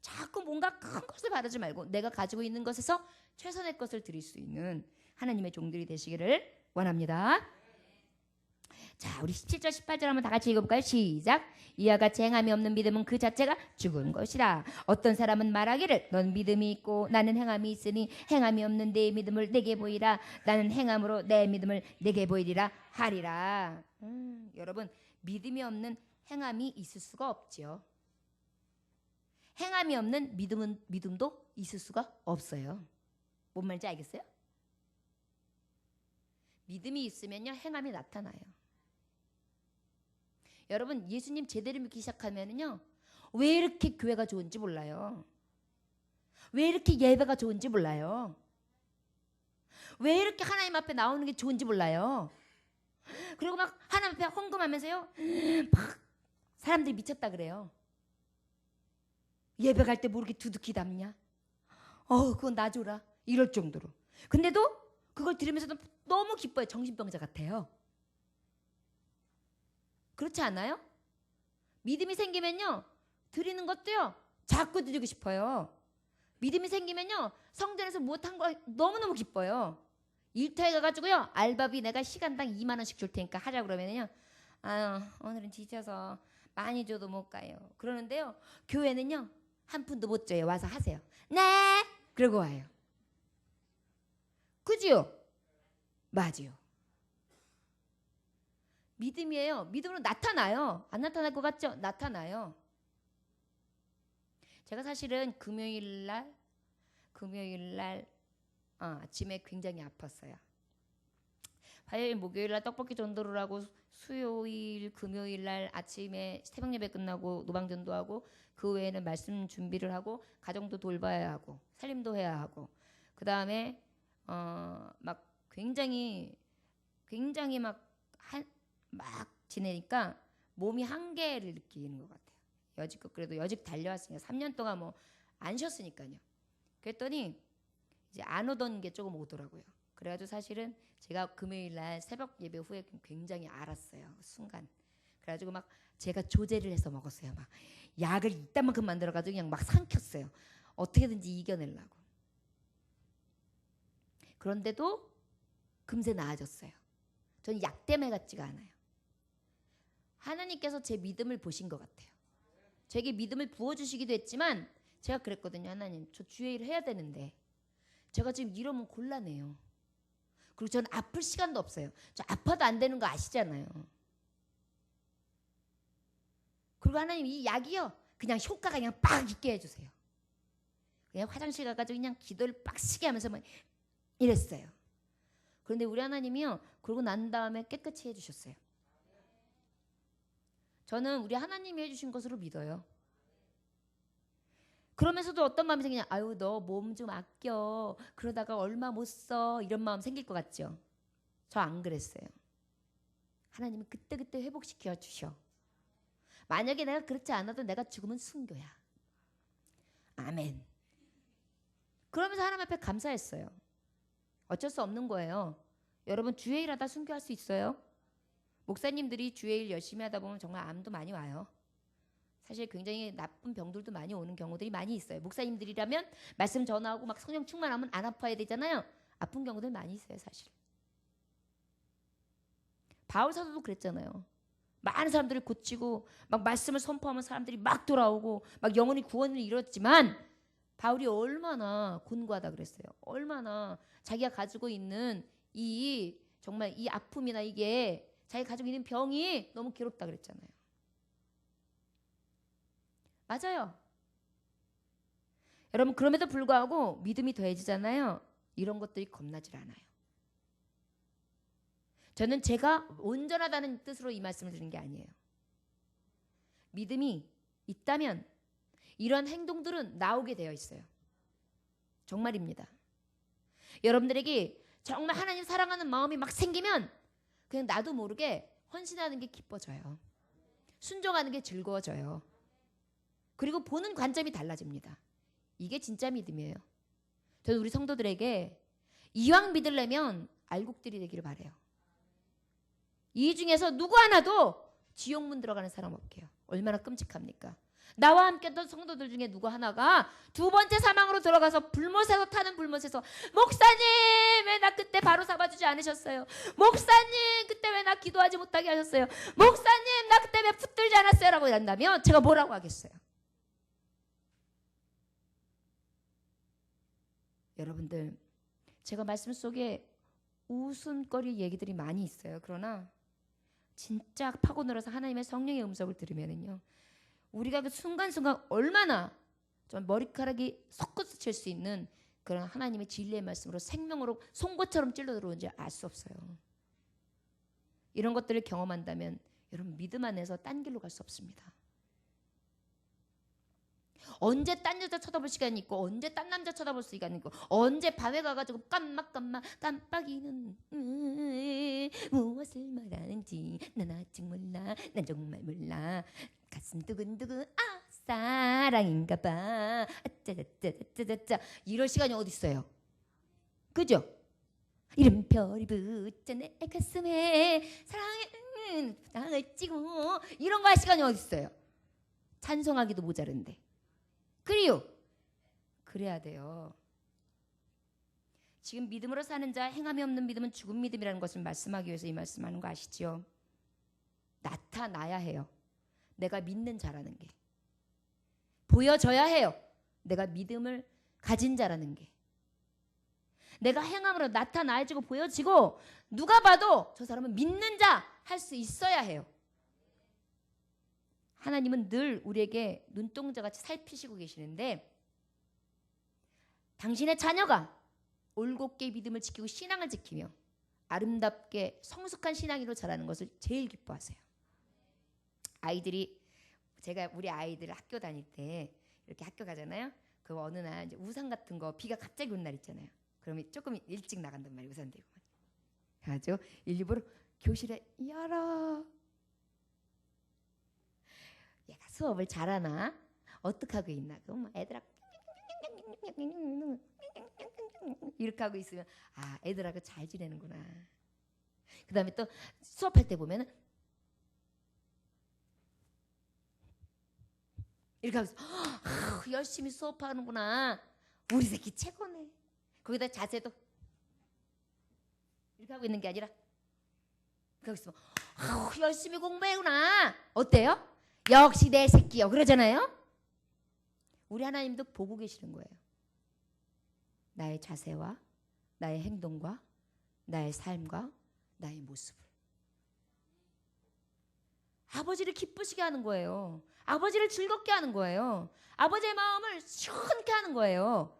자꾸 뭔가 큰 것을 바라지 말고 내가 가지고 있는 것에서 최선의 것을 드릴 수 있는 하나님의 종들이 되시기를 원합니다. 자, 우리 17절 18절 한번 다 같이 읽어볼까요? 시작. 이와 같이 행함이 없는 믿음은 그 자체가 죽은 것이라. 어떤 사람은 말하기를 넌 믿음이 있고 나는 행함이 있으니 행함이 없는 내 믿음을 내게 보이라. 나는 행함으로 내 믿음을 내게 보이리라 하리라. 여러분 믿음이 없는 행함이 있을 수가 없지요. 행함이 없는 믿음도 있을 수가 없어요. 뭔 말인지 알겠어요? 믿음이 있으면요 행함이 나타나요. 여러분 예수님 제대로 믿기 시작하면은요 왜 이렇게 교회가 좋은지 몰라요. 왜 이렇게 예배가 좋은지 몰라요. 왜 이렇게 하나님 앞에 나오는 게 좋은지 몰라요. 그리고 막 하나님 앞에 헌금하면서요 막 사람들이 미쳤다 그래요. 예배 갈 때 뭐 이렇게 두둑히 담냐? 그건 나 줘라 이럴 정도로. 근데도 그걸 들으면서도 너무 기뻐요. 정신병자 같아요. 그렇지 않아요? 믿음이 생기면요 드리는 것도요 자꾸 드리고 싶어요. 믿음이 생기면요 성전에서 못한 거 너무너무 기뻐요. 일터에 가가지고요 알바비 내가 시간당 2만 원씩 줄 테니까 하자 그러면요 오늘은 지쳐서 많이 줘도 못 가요. 그러는데요 교회는요 한 푼도 못 줘요. 와서 하세요. 네 그러고 와요. 그지요? 맞아요. 믿음이에요. 믿음으로 나타나요. 안 나타날 것 같죠? 나타나요. 제가 사실은 금요일 날 아침에 굉장히 아팠어요. 화요일 목요일 날 떡볶이 전도를 하고 수요일 금요일 날 아침에 새벽 예배 끝나고 노방전도 하고 그 외에는 말씀 준비를 하고 가정도 돌봐야 하고 살림도 해야 하고 그다음에 막 굉장히 막 지내니까 몸이 한계를 느끼는 것 같아요. 여지껏 그래도 여직 달려왔으니까 3년 동안 뭐 안 쉬었으니까요. 그랬더니 이제 안 오던 게 조금 오더라고요. 그래가지고 사실은 제가 금요일 날 새벽 예배 후에 굉장히 알았어요. 그 순간. 그래가지고 막 제가 조제를 해서 먹었어요. 막 약을 이딴만큼 만들어가지고 그냥 막 삼켰어요. 어떻게든지 이겨내려고. 그런데도 금세 나아졌어요. 저는 약 때문에 같지가 않아요. 하나님께서 제 믿음을 보신 것 같아요. 제게 믿음을 부어주시기도 했지만 제가 그랬거든요. 하나님 저 주의 일 해야 되는데 제가 지금 이러면 곤란해요. 그리고 저는 아플 시간도 없어요. 저 아파도 안 되는 거 아시잖아요. 그리고 하나님 이 약이요 그냥 효과가 그냥 빡 있게 해주세요. 그냥 화장실 가가지고 그냥 기도를 빡시게 하면서 막 이랬어요. 그런데 우리 하나님이요 그러고 난 다음에 깨끗이 해주셨어요. 저는 우리 하나님이 해주신 것으로 믿어요. 그러면서도 어떤 마음이 생기냐 아유 너 몸 좀 아껴 그러다가 얼마 못 써 이런 마음 생길 것 같죠. 저 안 그랬어요. 하나님이 그때그때 회복시켜 주셔. 만약에 내가 그렇지 않아도 내가 죽으면 순교야. 아멘. 그러면서 하나님 앞에 감사했어요. 어쩔 수 없는 거예요. 여러분 주의 일 하다 순교할 수 있어요. 목사님들이 주의 일 열심히 하다 보면 정말 암도 많이 와요. 사실 굉장히 나쁜 병들도 많이 오는 경우들이 많이 있어요. 목사님들이라면 말씀 전하고 막 성령 충만하면 안 아파야 되잖아요. 아픈 경우들 많이 있어요 사실. 바울 사도도 그랬잖아요. 많은 사람들을 고치고 막 말씀을 선포하면 사람들이 막 돌아오고 막 영혼이 구원을 이뤘지만 바울이 얼마나 곤고하다 그랬어요. 얼마나 자기가 가지고 있는 이 정말 이 아픔이나 이게 자기가 가지고 있는 병이 너무 괴롭다 그랬잖아요. 맞아요. 여러분 그럼에도 불구하고 믿음이 더해지잖아요. 이런 것들이 겁나질 않아요. 저는 제가 온전하다는 뜻으로 이 말씀을 드리는 게 아니에요. 믿음이 있다면 이런 행동들은 나오게 되어 있어요. 정말입니다. 여러분들에게 정말 하나님 사랑하는 마음이 막 생기면 그냥 나도 모르게 헌신하는 게 기뻐져요. 순종하는 게 즐거워져요. 그리고 보는 관점이 달라집니다. 이게 진짜 믿음이에요. 저는 우리 성도들에게 이왕 믿으려면 알곡들이 되기를 바라요. 이 중에서 누구 하나도 지옥문 들어가는 사람 없게요. 얼마나 끔찍합니까? 나와 함께 했던 성도들 중에 누구 하나가 두 번째 사망으로 들어가서 불못에서 타는 불못에서 목사님 왜 나 그때 바로 잡아주지 않으셨어요? 목사님 그때 왜 나 기도하지 못하게 하셨어요? 목사님 나 그때 왜 붙들지 않았어요? 라고 한다면 제가 뭐라고 하겠어요? 여러분들 제가 말씀 속에 웃음거리 얘기들이 많이 있어요. 그러나 진짜 파고들어서 하나님의 성령의 음성을 들으면은요, 우리가 그 순간순간 얼마나 좀 머리카락이 솟구쳐 칠 수 있는 그런 하나님의 진리의 말씀으로 생명으로 송곳처럼 찔러 들어오는지 알 수 없어요. 이런 것들을 경험한다면 여러분 믿음 안에서 딴 길로 갈 수 없습니다. 언제 딴 여자 쳐다볼 시간이 있고 언제 딴 남자 쳐다볼 시간이 있고 언제 밤에 가가지고 깜빡이는 무엇을 말하는지 난 아직 몰라. 난 정말 몰라. 가슴 두근두근 사랑인가 봐. 짜자짜자짜자 이럴 시간이 어디 있어요? 그죠? 이런 별이 붙자 내 가슴에 사랑의 땅을 찍고 이런 거 할 시간이 어디 있어요? 찬송하기도 모자른데. 그래야 돼요. 지금 믿음으로 사는 자 행함이 없는 믿음은 죽은 믿음이라는 것을 말씀하기 위해서 이 말씀하는 거 아시죠? 나타나야 해요. 내가 믿는 자라는 게. 보여져야 해요. 내가 믿음을 가진 자라는 게. 내가 행함으로 나타나지고 보여지고 누가 봐도 저 사람은 믿는 자 할 수 있어야 해요. 하나님은 늘 우리에게 눈동자같이 살피시고 계시는데 당신의 자녀가 올곧게 믿음을 지키고 신앙을 지키며 아름답게 성숙한 신앙인으로 자라는 것을 제일 기뻐하세요. 아이들이 제가 우리 아이들 학교 다닐 때 이렇게 학교 가잖아요. 그 어느 날 이제 우산 같은 거 비가 갑자기 온 날 있잖아요. 그러면 조금 일찍 나간단 말이에요. 우산 들고. 그래가지고 일부러 교실에 열어. 얘가 수업을 잘하나? 어떻게 하고 있나? 그럼 애들아 이렇게 하고 있으면 아 애들하고 잘 지내는구나. 그 다음에 또 수업할 때 보면은 이렇게 하고 있어. 열심히 수업하는구나. 우리 새끼 최고네. 거기다 자세도 이렇게 하고 있는 게 아니라 이렇게 하고 있으면 열심히 공부해구나. 어때요? 역시 내 새끼요. 그러잖아요. 우리 하나님도 보고 계시는 거예요. 나의 자세와 나의 행동과 나의 삶과 나의 모습을. 아버지를 기쁘시게 하는 거예요. 아버지를 즐겁게 하는 거예요. 아버지의 마음을 시원케 하는 거예요.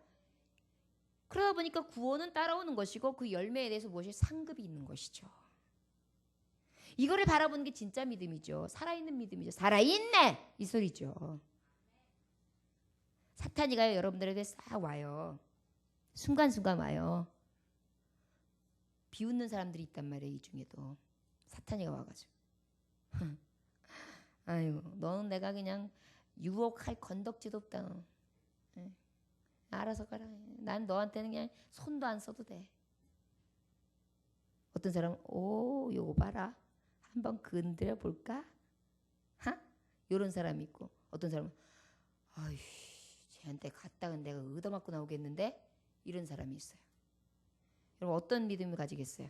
그러다 보니까 구원은 따라오는 것이고 그 열매에 대해서 무엇이 상급이 있는 것이죠. 이거를 바라보는 게 진짜 믿음이죠. 살아있는 믿음이죠. 살아있네! 이 소리죠. 사탄이가 여러분들에게 싹 와요. 순간순간 와요. 비웃는 사람들이 있단 말이에요. 이 중에도. 사탄이가 와가지고. 아이고 너는 내가 그냥 유혹할 건덕지도 없다. 너. 알아서 가라. 난 너한테는 그냥 손도 안 써도 돼. 어떤 사람은 오 요거 봐라. 한번 건드려 볼까? 하? 이런 사람이 있고 어떤 사람은 아휴 쟤한테 갔다가 내가 얻어맞고 나오겠는데? 이런 사람이 있어요. 여러분 어떤 믿음을 가지겠어요?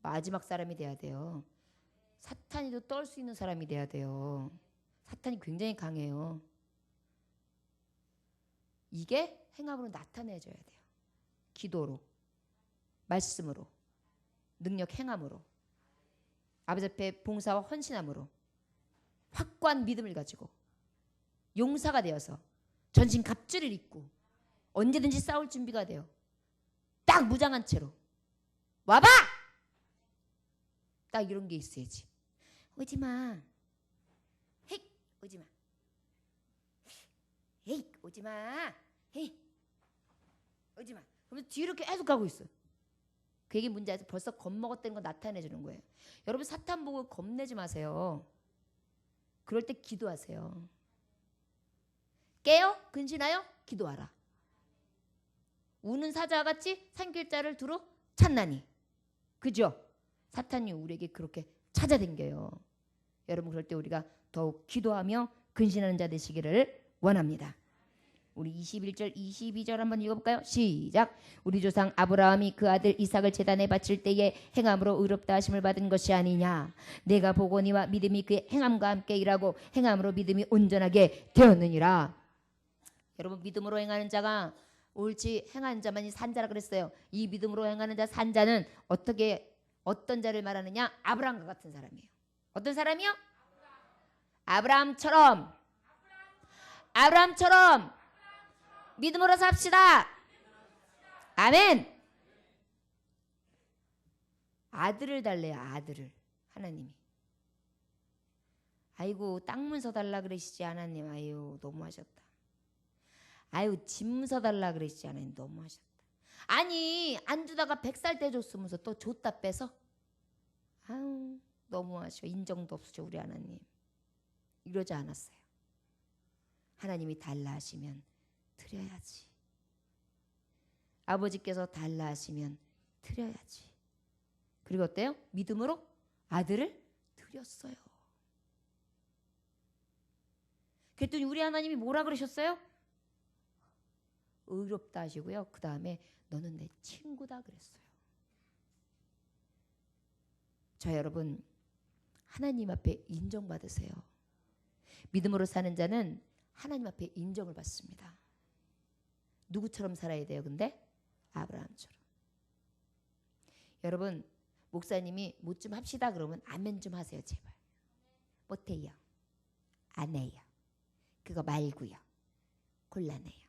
마지막 사람이 돼야 돼요. 사탄이도 떨 수 있는 사람이 돼야 돼요. 사탄이 굉장히 강해요. 이게 행함으로 나타내줘야 돼요. 기도로, 말씀으로, 능력 행함으로, 아버지 앞에 봉사와 헌신함으로 확고한 믿음을 가지고 용사가 되어서 전신 갑주를 입고 언제든지 싸울 준비가 돼요. 딱 무장한 채로 와봐! 딱 이런 게 있어야지. 오지마. 헤이 오지마. 헤이 오지마. 헤이 오지마. 그러면 뒤로 계속 가고 있어. 그게 문제에서 벌써 겁먹었다는 거 나타내 주는 거예요. 여러분 사탄 보고 겁내지 마세요. 그럴 때 기도하세요. 깨요? 근신하여? 기도하라. 우는 사자같이 산길자를 두루 찾나니. 그죠? 사탄이 우리에게 그렇게 찾아댕겨요. 여러분 그럴 때 우리가 더욱 기도하며 근신하는 자 되시기를 원합니다. 우리 21절 22절 한번 읽어볼까요? 시작. 우리 조상 아브라함이 그 아들 이삭을 제단에 바칠 때에 행함으로 의롭다 하심을 받은 것이 아니냐. 내가 보거니와 믿음이 그의 행함과 함께 일하고 행함으로 믿음이 온전하게 되었느니라. 여러분 믿음으로 행하는 자가 옳지 행하는 자만이 산자라 그랬어요. 이 믿음으로 행하는 자 산자는 어떤 자를 말하느냐? 아브라함과 같은 사람이에요. 어떤 사람이요? 아브라함처럼 믿음으로 삽시다. 아멘. 아들을 달래요. 아들을. 하나님이. 아이고 땅 문서 달라 그러시지 하나님. 아유 너무하셨다. 아유 집 문서 달라 그러시지 하나님. 너무하셨다. 아니 안 주다가 100살 때 줬으면서 또 줬다 빼서. 아유 너무하셔. 인정도 없으셔 우리 하나님. 이러지 않았어요. 하나님이 달라 하시면 드려야지. 아버지께서 달라 하시면 드려야지. 그리고 어때요? 믿음으로 아들을 드렸어요. 그랬더니 우리 하나님이 뭐라 그러셨어요? 의롭다 하시고요. 그 다음에 너는 내 친구다 그랬어요. 자 여러분 하나님 앞에 인정받으세요. 믿음으로 사는 자는 하나님 앞에 인정을 받습니다. 누구처럼 살아야 돼요? 근데 아브라함처럼. 여러분 목사님이 뭐 좀 합시다 그러면 아멘 좀 하세요 제발. 못해요. 안 해요. 그거 말고요. 곤란해요.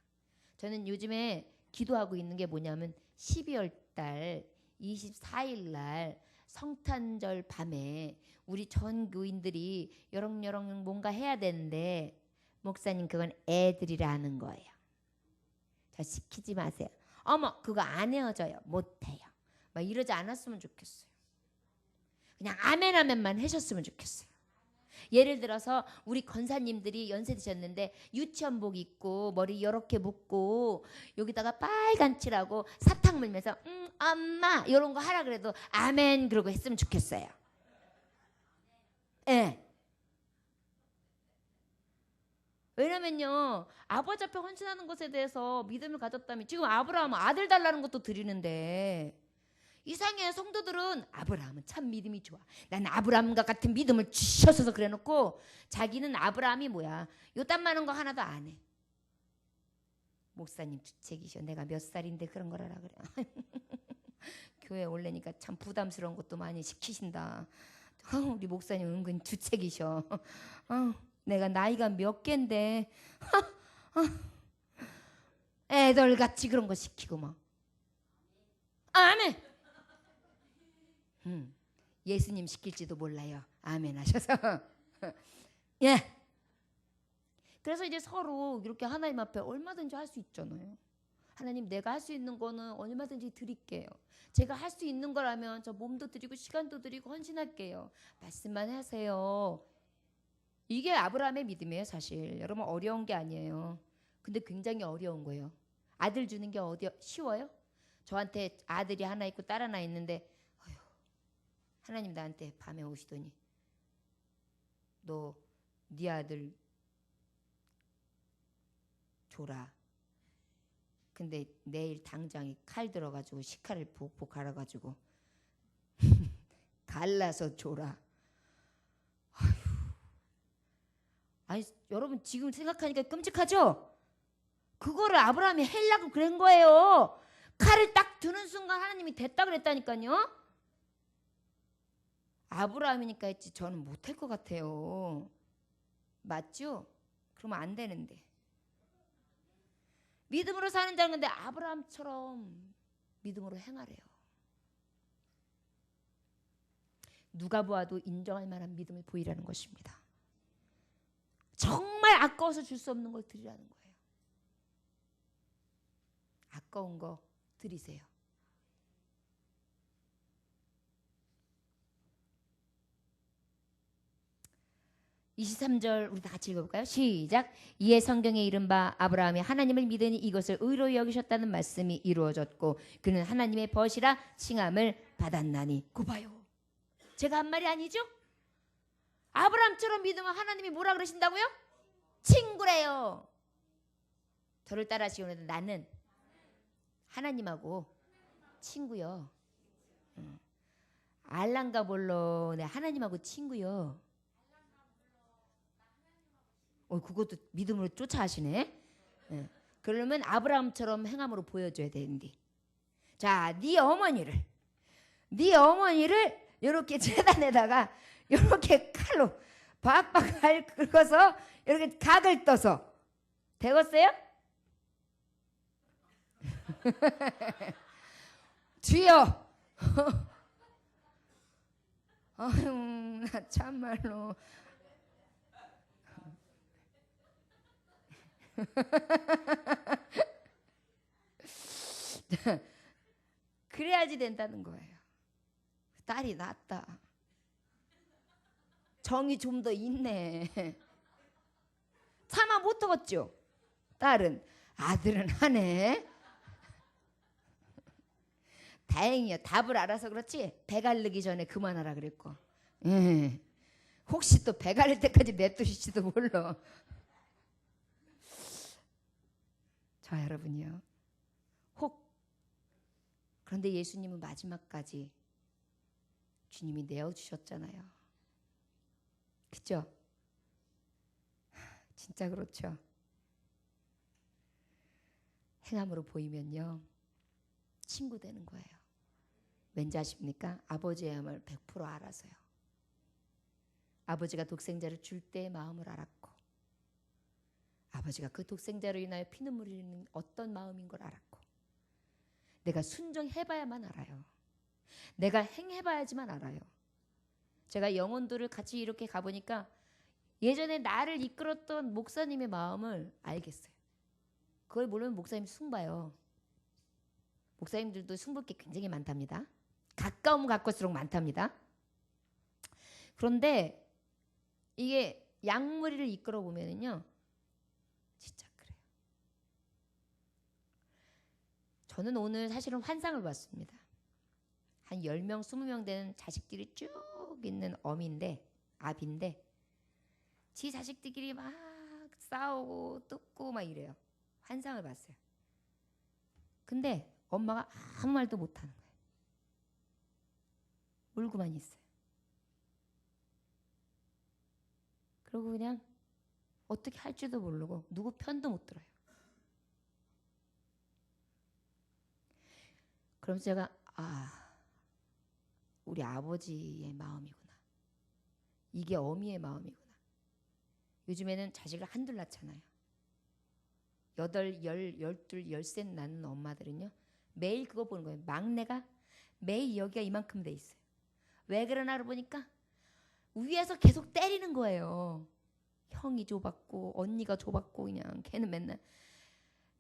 저는 요즘에 기도하고 있는 게 뭐냐면 12월 달 24일 날 성탄절 밤에 우리 전 교인들이 여렁여렁 뭔가 해야 되는데 목사님 그건 애들이라는 거예요. 자 시키지 마세요. 어머 그거 안 헤어져요. 못해요. 막 이러지 않았으면 좋겠어요. 그냥 아멘 아멘만 하셨으면 좋겠어요. 예를 들어서 우리 권사님들이 연세 드셨는데 유치원복 입고 머리 이렇게 묶고 여기다가 빨간 칠하고 사탕 물면서 엄마 이런 거 하라 그래도 아멘 그러고 했으면 좋겠어요. 예. 네. 왜냐면요 아버지 앞에 헌신하는 것에 대해서 믿음을 가졌다면 지금 아브라함은 아들 달라는 것도 드리는데 이상해. 성도들은 아브라함은 참 믿음이 좋아. 난 아브라함과 같은 믿음을 주셔서 그래놓고 자기는 아브라함이 뭐야 요딴 많은 거 하나도 안 해. 목사님 주책이셔. 내가 몇 살인데 그런 걸 하라 그래. 교회 올래니까 참 부담스러운 것도 많이 시키신다. 우리 목사님 은근 주책이셔. 내가 나이가 몇 갠데 애들같이 그런 거 시키고 막. 아멘. 예수님 시킬지도 몰라요. 아멘 하셔서. 예. 그래서 이제 서로 이렇게 하나님 앞에 얼마든지 할 수 있잖아요. 하나님 내가 할 수 있는 거는 얼마든지 드릴게요. 제가 할 수 있는 거라면 저 몸도 드리고 시간도 드리고 헌신할게요. 말씀만 하세요. 이게 아브라함의 믿음이에요 사실. 여러분 어려운 게 아니에요. 근데 굉장히 어려운 거예요. 아들 주는 게 어디 쉬워요? 저한테 아들이 하나 있고 딸 하나 있는데 하나님 나한테 밤에 오시더니 너 네 아들 줘라. 근데 내일 당장에 칼 들어가지고 식칼을 복복 갈아가지고 갈라서 줘라. 아니 여러분 지금 생각하니까 끔찍하죠? 그거를 아브라함이 하려고 그런 거예요. 칼을 딱 드는 순간 하나님이 됐다 그랬다니까요. 아브라함이니까 했지 저는 못할 것 같아요. 맞죠? 그러면 안 되는데. 믿음으로 사는 자는 근데 아브라함처럼 믿음으로 행하래요. 누가 보아도 인정할 만한 믿음을 보이라는 것입니다. 정말 아까워서 줄 수 없는 걸 드리라는 거예요. 아까운 거 드리세요. 23절 우리 다 같이 읽어볼까요? 시작. 이에 성경에 이른 바 아브라함이 하나님을 믿으니 이것을 의로 여기셨다는 말씀이 이루어졌고 그는 하나님의 벗이라 칭함을 받았나니. 그 봐요. 제가 한 말이 아니죠? 아브라함처럼 믿으면 하나님이 뭐라 그러신다고요? 친구래요. 저를 따라하시오는데 나는 하나님하고 친구요. 알랑가 볼로 네, 하나님하고 친구요. 그것도 믿음으로 쫓아하시네. 예. 그러면 아브라함처럼 행함으로 보여줘야 되는데. 자, 네 어머니를 이렇게 재단에다가 이렇게 칼로 박박 긁어서 이렇게 각을 떠서 되겠어요? 주여. 아유, 나 참말로. 그래야지 된다는 거예요. 딸이 낫다. 정이 좀 더 있네. 차마 못 하겠죠. 딸은. 아들은 하네. 다행이야. 답을 알아서 그렇지. 배 갈르기 전에 그만하라 그랬고. 혹시 또 배 갈릴 때까지 냅두실지도 몰라. 자, 여러분요. 그런데 예수님은 마지막까지 주님이 내어주셨잖아요. 그죠? 진짜 그렇죠. 행함으로 보이면요. 친구 되는 거예요. 왠지 아십니까? 아버지의 마음을 100% 알아서요. 아버지가 독생자를 줄 때의 마음을 알았고 아버지가 그 독생자로 인하여 피눈물 흘리는 어떤 마음인 걸 알았고 내가 순종해봐야만 알아요. 내가 행해봐야지만 알아요. 제가 영혼들을 같이 이렇게 가보니까 예전에 나를 이끌었던 목사님의 마음을 알겠어요. 그걸 모르면 목사님 숭봐요. 목사님들도 숭볼 게 굉장히 많답니다. 가까우면 가까울수록 많답니다. 그런데 이게 양무리를 이끌어 보면은요, 진짜 그래요. 저는 오늘 사실은 환상을 봤습니다. 한 10명, 20명 되는 자식들이 쭉 있는 아비인데 지 자식들끼리 막 싸우고 뜯고 막 이래요. 환상을 봤어요. 근데 엄마가 아무 말도 못하는 거예요. 울고만 있어요. 그리고 그냥 어떻게 할지도 모르고 누구 편도 못 들어요. 그럼 제가 우리 아버지의 마음이구나. 이게 어미의 마음이구나. 요즘에는 자식을 한둘 낳잖아요. 8, 10, 12, 13 낳는 엄마들은요. 매일 그거 보는 거예요. 막내가 매일 여기가 이만큼 돼 있어요. 왜 그러나 보니까 위에서 계속 때리는 거예요. 형이 좁았고 언니가 좁았고 그냥 걔는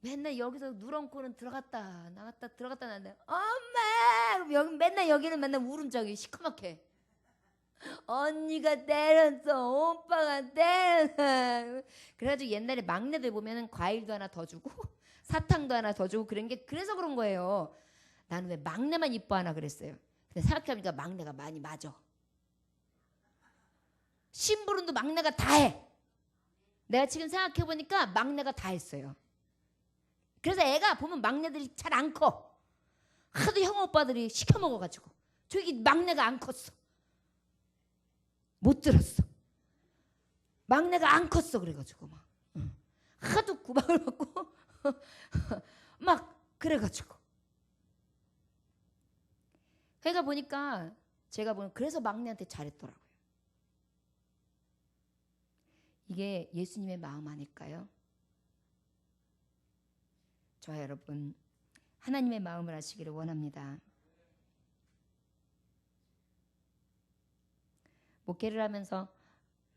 맨날 여기서 누렁코는 들어갔다 나갔다 들어갔다 나갔다 엄마 여기 여기는 맨날 울음적이 시커멓게 언니가 때렸어 오빠가 때렸어. 그래가지고 옛날에 막내들 보면은 과일도 하나 더 주고 사탕도 하나 더 주고 그런 게 그래서 그런 거예요. 나는 왜 막내만 이뻐하나 그랬어요. 근데 생각해보니까 막내가 많이 맞아. 심부름도 막내가 다 해. 내가 지금 생각해보니까 막내가 다 했어요. 그래서 애가 보면 막내들이 잘 안 커. 하도 형 오빠들이 시켜먹어가지고 저기 막내가 안 컸어. 못 들었어. 막내가 안 컸어 그래가지고 막 하도 구박을 받고 막 그래가지고 그러니까 보니까 제가 보면 그래서 막내한테 잘했더라고요. 이게 예수님의 마음 아닐까요? 저와 여러분 하나님의 마음을 아시기를 원합니다. 목회를 하면서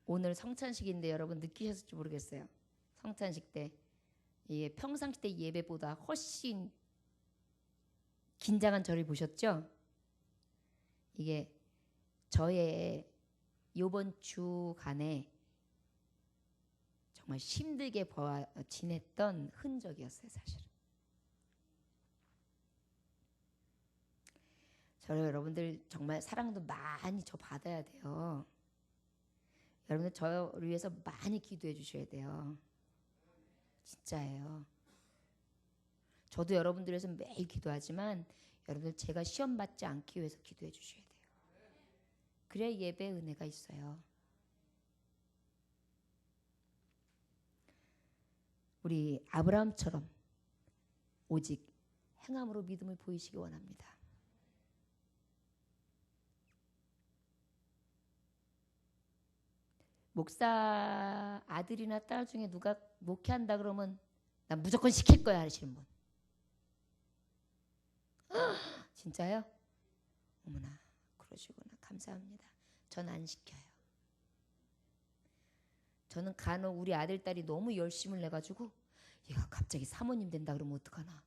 오늘 성찬식인데 여러분 느끼셨을지 모르겠어요. 성찬식 때 이게 평상시 때 예배보다 훨씬 긴장한 저를 보셨죠? 이게 저의 이번 주간에 정말 힘들게 지냈던 흔적이었어요, 사실은. 저 여러분들 정말 사랑도 많이 저 받아야 돼요. 여러분들 저를 위해서 많이 기도해 주셔야 돼요. 진짜예요. 저도 여러분들 위해서 매일 기도하지만 여러분들 제가 시험 받지 않기 위해서 기도해 주셔야 돼요. 그래야 예배의 은혜가 있어요. 우리 아브라함처럼 오직 행함으로 믿음을 보이시기 원합니다. 목사 아들이나 딸 중에 누가 목회한다 그러면 난 무조건 시킬 거야 하시는 분. 진짜요? 어머나 그러시구나. 감사합니다. 전 안 시켜요. 저는 간혹 우리 아들 딸이 너무 열심을 내가지고 얘가 갑자기 사모님 된다 그러면 어떡하나,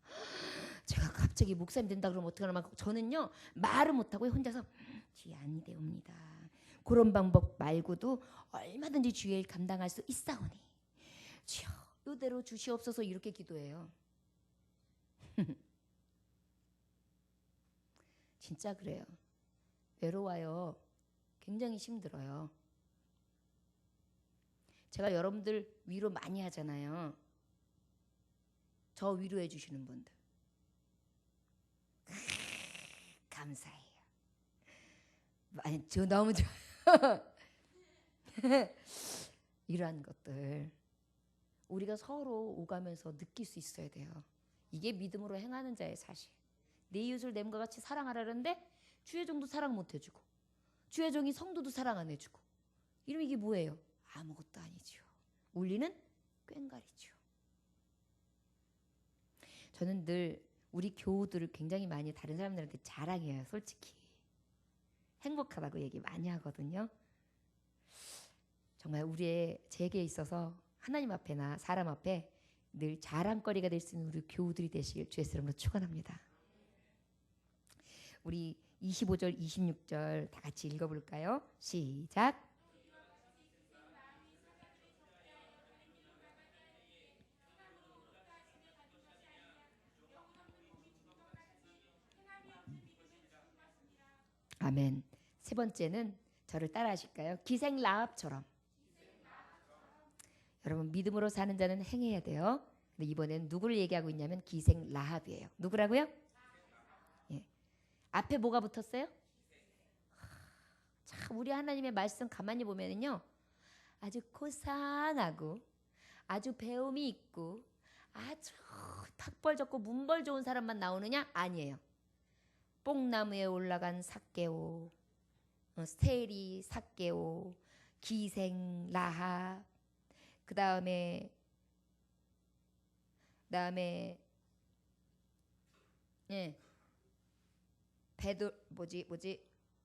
제가 갑자기 목사님 된다 그러면 어떡하나 막 저는요 말을 못하고 혼자서 안 되옵니다. 그런 방법 말고도 얼마든지 주의 일 감당할 수 있사오니 주여 이대로 주시옵소서 이렇게 기도해요. 진짜 그래요. 외로워요. 굉장히 힘들어요. 제가 여러분들 위로 많이 하잖아요. 저 위로해 주시는 분들 감사해요. 저 너무 좋아요. 이러한 것들 우리가 서로 오가면서 느낄 수 있어야 돼요. 이게 믿음으로 행하는 자의 사실. 내 이웃을 내 몸과 같이 사랑하라는데 주의 종도 사랑 못 해주고 주의 종이 성도도 사랑 안 해주고 이러면 이게 뭐예요? 아무것도 아니죠. 울리는 꽹과리죠. 저는 늘 우리 교우들을 굉장히 많이 다른 사람들한테 자랑해요. 솔직히 행복하다고 얘기 많이 하거든요. 정말 제게 있어서 하나님 앞에나 사람 앞에 늘 자랑거리가 될 수 있는 우리 교우들이 되시길 주의 이름으로 축원합니다. 우리 25절 26절 다 같이 읽어볼까요? 시작. 아멘. 세 번째는 저를 따라 하실까요? 기생 라합처럼. 여러분 믿음으로 사는 자는 행해야 돼요. 근데 이번엔 누구를 얘기하고 있냐면 기생 라합이에요. 누구라고요? 예. 앞에 뭐가 붙었어요? 참 우리 하나님의 말씀 가만히 보면은요. 아주 고상하고 아주 배움이 있고 아주 탁벌 좋고 문벌 좋은 사람만 나오느냐? 아니에요. 뽕나무에 올라간 삭개오, 스테리 삭개오, 기생 라합, 그 다음에 예,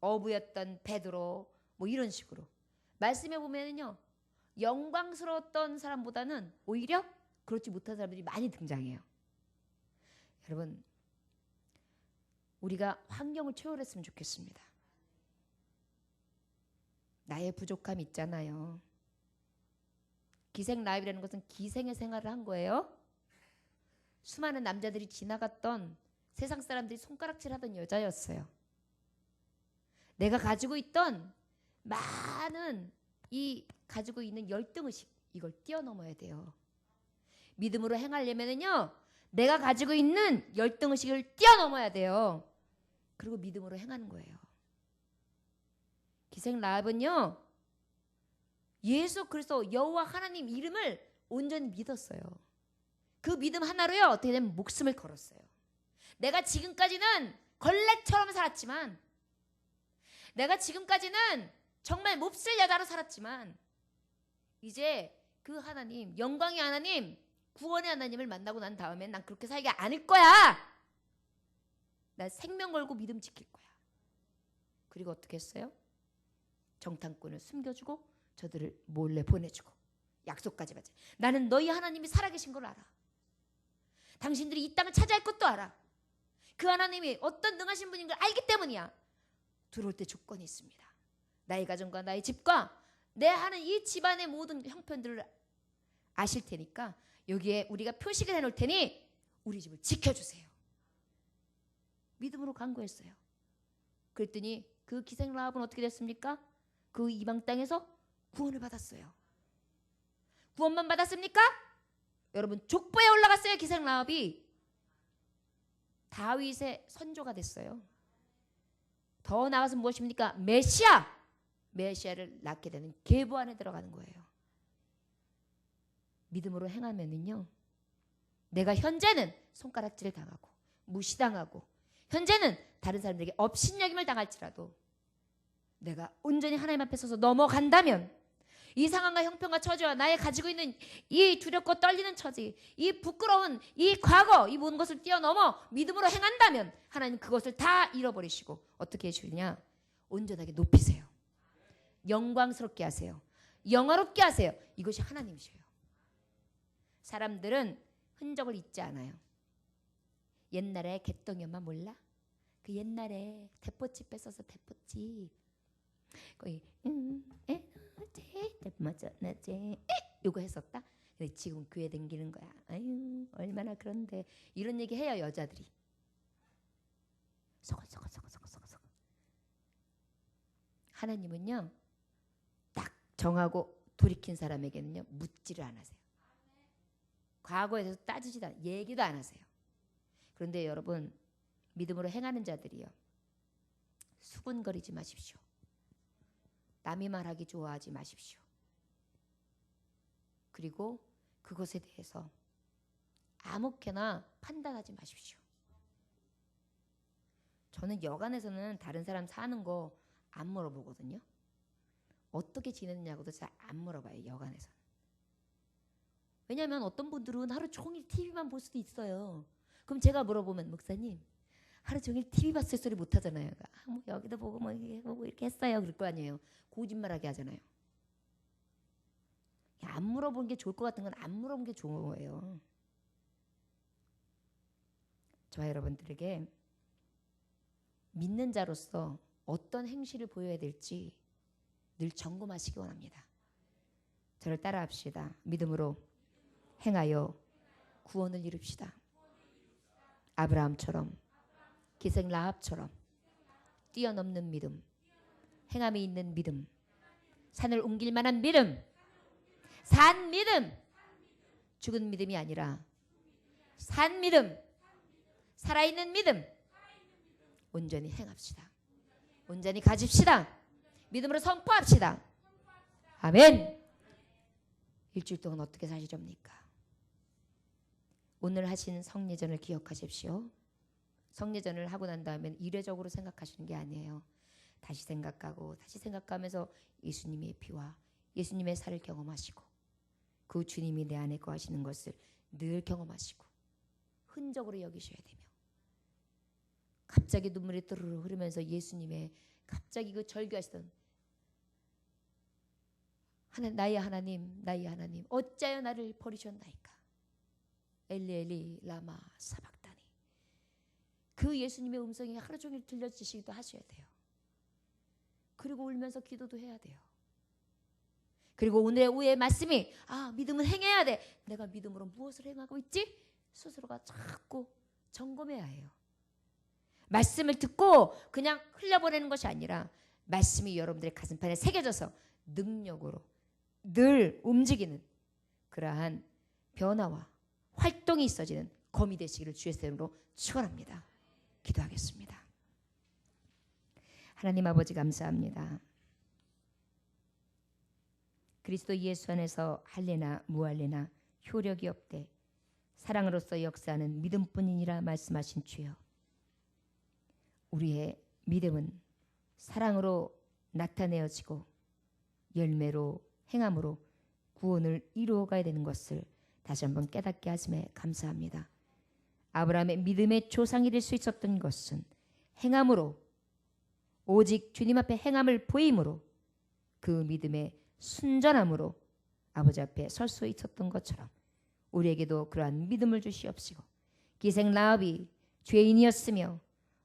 어부였던 베드로 뭐 이런 식으로 말씀해 보면은요 영광스러웠던 사람보다는 오히려 그렇지 못한 사람들이 많이 등장해요. 여러분 우리가 환경을 초월했으면 좋겠습니다. 나의 부족함 있잖아요. 기생 라합이라는 것은 기생의 생활을 한 거예요. 수많은 남자들이 지나갔던 세상 사람들이 손가락질하던 여자였어요. 내가 가지고 있던 많은 가지고 있는 열등의식 이걸 뛰어넘어야 돼요. 믿음으로 행하려면은요 내가 가지고 있는 열등의식을 뛰어넘어야 돼요. 그리고 믿음으로 행하는 거예요. 기생 라합은요 예수 그리스도 여호와 하나님 이름을 온전히 믿었어요. 그 믿음 하나로요 어떻게 되면 목숨을 걸었어요. 내가 지금까지는 걸레처럼 살았지만, 내가 지금까지는 정말 몹쓸 여자로 살았지만 이제 그 하나님, 영광의 하나님, 구원의 하나님을 만나고 난 다음엔 난 그렇게 살지 않을 거야. 나 생명 걸고 믿음 지킬 거야. 그리고 어떻게 했어요? 정탐꾼을 숨겨주고 저들을 몰래 보내주고 약속까지 받지. 나는 너희 하나님이 살아계신 걸 알아. 당신들이 이 땅을 차지할 것도 알아. 그 하나님이 어떤 능하신 분인 걸 알기 때문이야. 들어올 때 조건이 있습니다. 나의 가정과 나의 집과 내 하는 이 집안의 모든 형편들을 아실 테니까 여기에 우리가 표식을 해놓을 테니 우리 집을 지켜주세요. 믿음으로 간구했어요. 그랬더니 그 기생 라합은 어떻게 됐습니까? 그 이방 땅에서 구원을 받았어요. 구원만 받았습니까? 여러분 족보에 올라갔어요. 기생 라합이 다윗의 선조가 됐어요. 더 나아가서 무엇입니까? 메시아를 낳게 되는 계보 안에 들어가는 거예요. 믿음으로 행하면은요, 내가 현재는 손가락질을 당하고 무시당하고 현재는 다른 사람들에게 업신여김을 당할지라도 내가 온전히 하나님 앞에 서서 넘어간다면 이 상황과 형편과 처지와 나의 가지고 있는 이 두렵고 떨리는 처지, 이 부끄러운 이 과거, 이 모든 것을 뛰어넘어 믿음으로 행한다면 하나님 그것을 다 잃어버리시고 어떻게 해주느냐? 온전하게 높이세요. 영광스럽게 하세요. 영화롭게 하세요. 이것이 하나님이셔요. 사람들은 흔적을 잊지 않아요. 옛날에 개똥이 엄마 몰라? 그 옛날에 대포집 뺏어서 대포집 거기 요거 했었다. 근데 지금 교회 댕기는 거야. 아유 얼마나 그런데 이런 얘기 해요 여자들이. 서걱서걱. 하나님은요 딱 정하고 돌이킨 사람에게는요 묻지를 않으세요. 과거에 대해서 따지지도 않아요. 얘기도 안 하세요. 그런데 여러분 믿음으로 행하는 자들이요 수군거리지 마십시오. 남이 말하기 좋아하지 마십시오. 그리고 그것에 대해서 아무렇게나 판단하지 마십시오. 저는 여간에서는 다른 사람 사는 거 안 물어보거든요. 어떻게 지냈냐고도 잘 안 물어봐요. 여간에서는. 왜냐하면 어떤 분들은 하루 종일 TV만 볼 수도 있어요. 그럼 제가 물어보면 목사님 하루 종일 TV 봤을 소리 못 하잖아요. 뭐 여기도 보고 뭐 이렇게 했어요. 그럴 거 아니에요. 거짓말하게 하잖아요. 안 물어보는 게 좋을 것 같은 건 안 물어보는 게 좋은 거예요. 저와 여러분들에게 믿는 자로서 어떤 행실을 보여야 될지 늘 점검하시기 원합니다. 저를 따라합시다. 믿음으로 행하여 구원을 이룹시다. 아브라함처럼 기생 라합처럼 뛰어넘는 믿음, 행함이 있는 믿음, 산을 옮길 만한 믿음, 산 믿음, 죽은 믿음이 아니라 산 믿음, 살아있는 믿음, 온전히 행합시다. 온전히 가집시다. 믿음으로 선포합시다. 아멘. 일주일 동안 어떻게 사시렵니까? 오늘 하신 성례전을 기억하십시오. 성례전을 하고 난 다음엔 이례적으로 생각하시는 게 아니에요. 다시 생각하면서 예수님의 피와 예수님의 살을 경험하시고 그 주님이 내 안에 거하시는 것을 늘 경험하시고 흔적으로 여기셔야 되며 갑자기 눈물이 또르르 흐르면서 예수님의 갑자기 그 절규하시던 나의 하나님 어찌하여 나를 버리셨나이까 엘리 엘리 라마 사박다니 그 예수님의 음성이 하루 종일 들려지시기도 하셔야 돼요. 그리고 울면서 기도도 해야 돼요. 그리고 오늘의 우리의 말씀이 믿음은 행해야 돼. 내가 믿음으로 무엇을 행하고 있지? 스스로가 자꾸 점검해야 해요. 말씀을 듣고 그냥 흘려보내는 것이 아니라 말씀이 여러분들의 가슴판에 새겨져서 능력으로 늘 움직이는 그러한 변화와 활동이 있어지는 검이 되시기를 주의 이름으로 축원합니다. 기도하겠습니다. 하나님 아버지 감사합니다. 그리스도 예수 안에서 할례나 무할례나 효력이 없되 사랑으로서 역사하는 믿음뿐이니라 말씀하신 주여, 우리의 믿음은 사랑으로 나타내어지고 열매로 행함으로 구원을 이루어가야 되는 것을 다시 한번 깨닫게 하심에 감사합니다. 아브라함의 믿음의 조상이 될 수 있었던 것은 행함으로, 오직 주님 앞에 행함을 보임으로, 그 믿음의 순전함으로 아버지 앞에 설 수 있었던 것처럼 우리에게도 그러한 믿음을 주시옵시고, 기생 라합이 죄인이었으며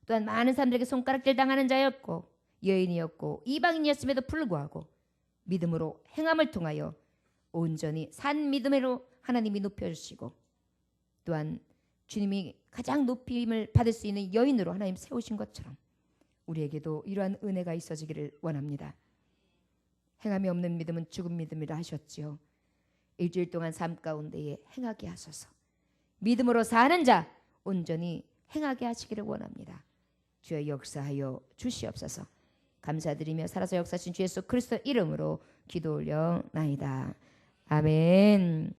또한 많은 사람들에게 손가락질 당하는 자였고 여인이었고 이방인이었음에도 불구하고 믿음으로 행함을 통하여 온전히 산 믿음으로 하나님이 높여주시고 또한 주님이 가장 높임을 받을 수 있는 여인으로 하나님 세우신 것처럼 우리에게도 이러한 은혜가 있어지기를 원합니다. 행함이 없는 믿음은 죽은 믿음이라 하셨지요. 일주일 동안 삶 가운데에 행하게 하소서. 믿음으로 사는 자 온전히 행하게 하시기를 원합니다. 주여 역사하여 주시옵소서. 감사드리며 살아서 역사하신 주 예수 그리스도 이름으로 기도 올려나이다. 아멘.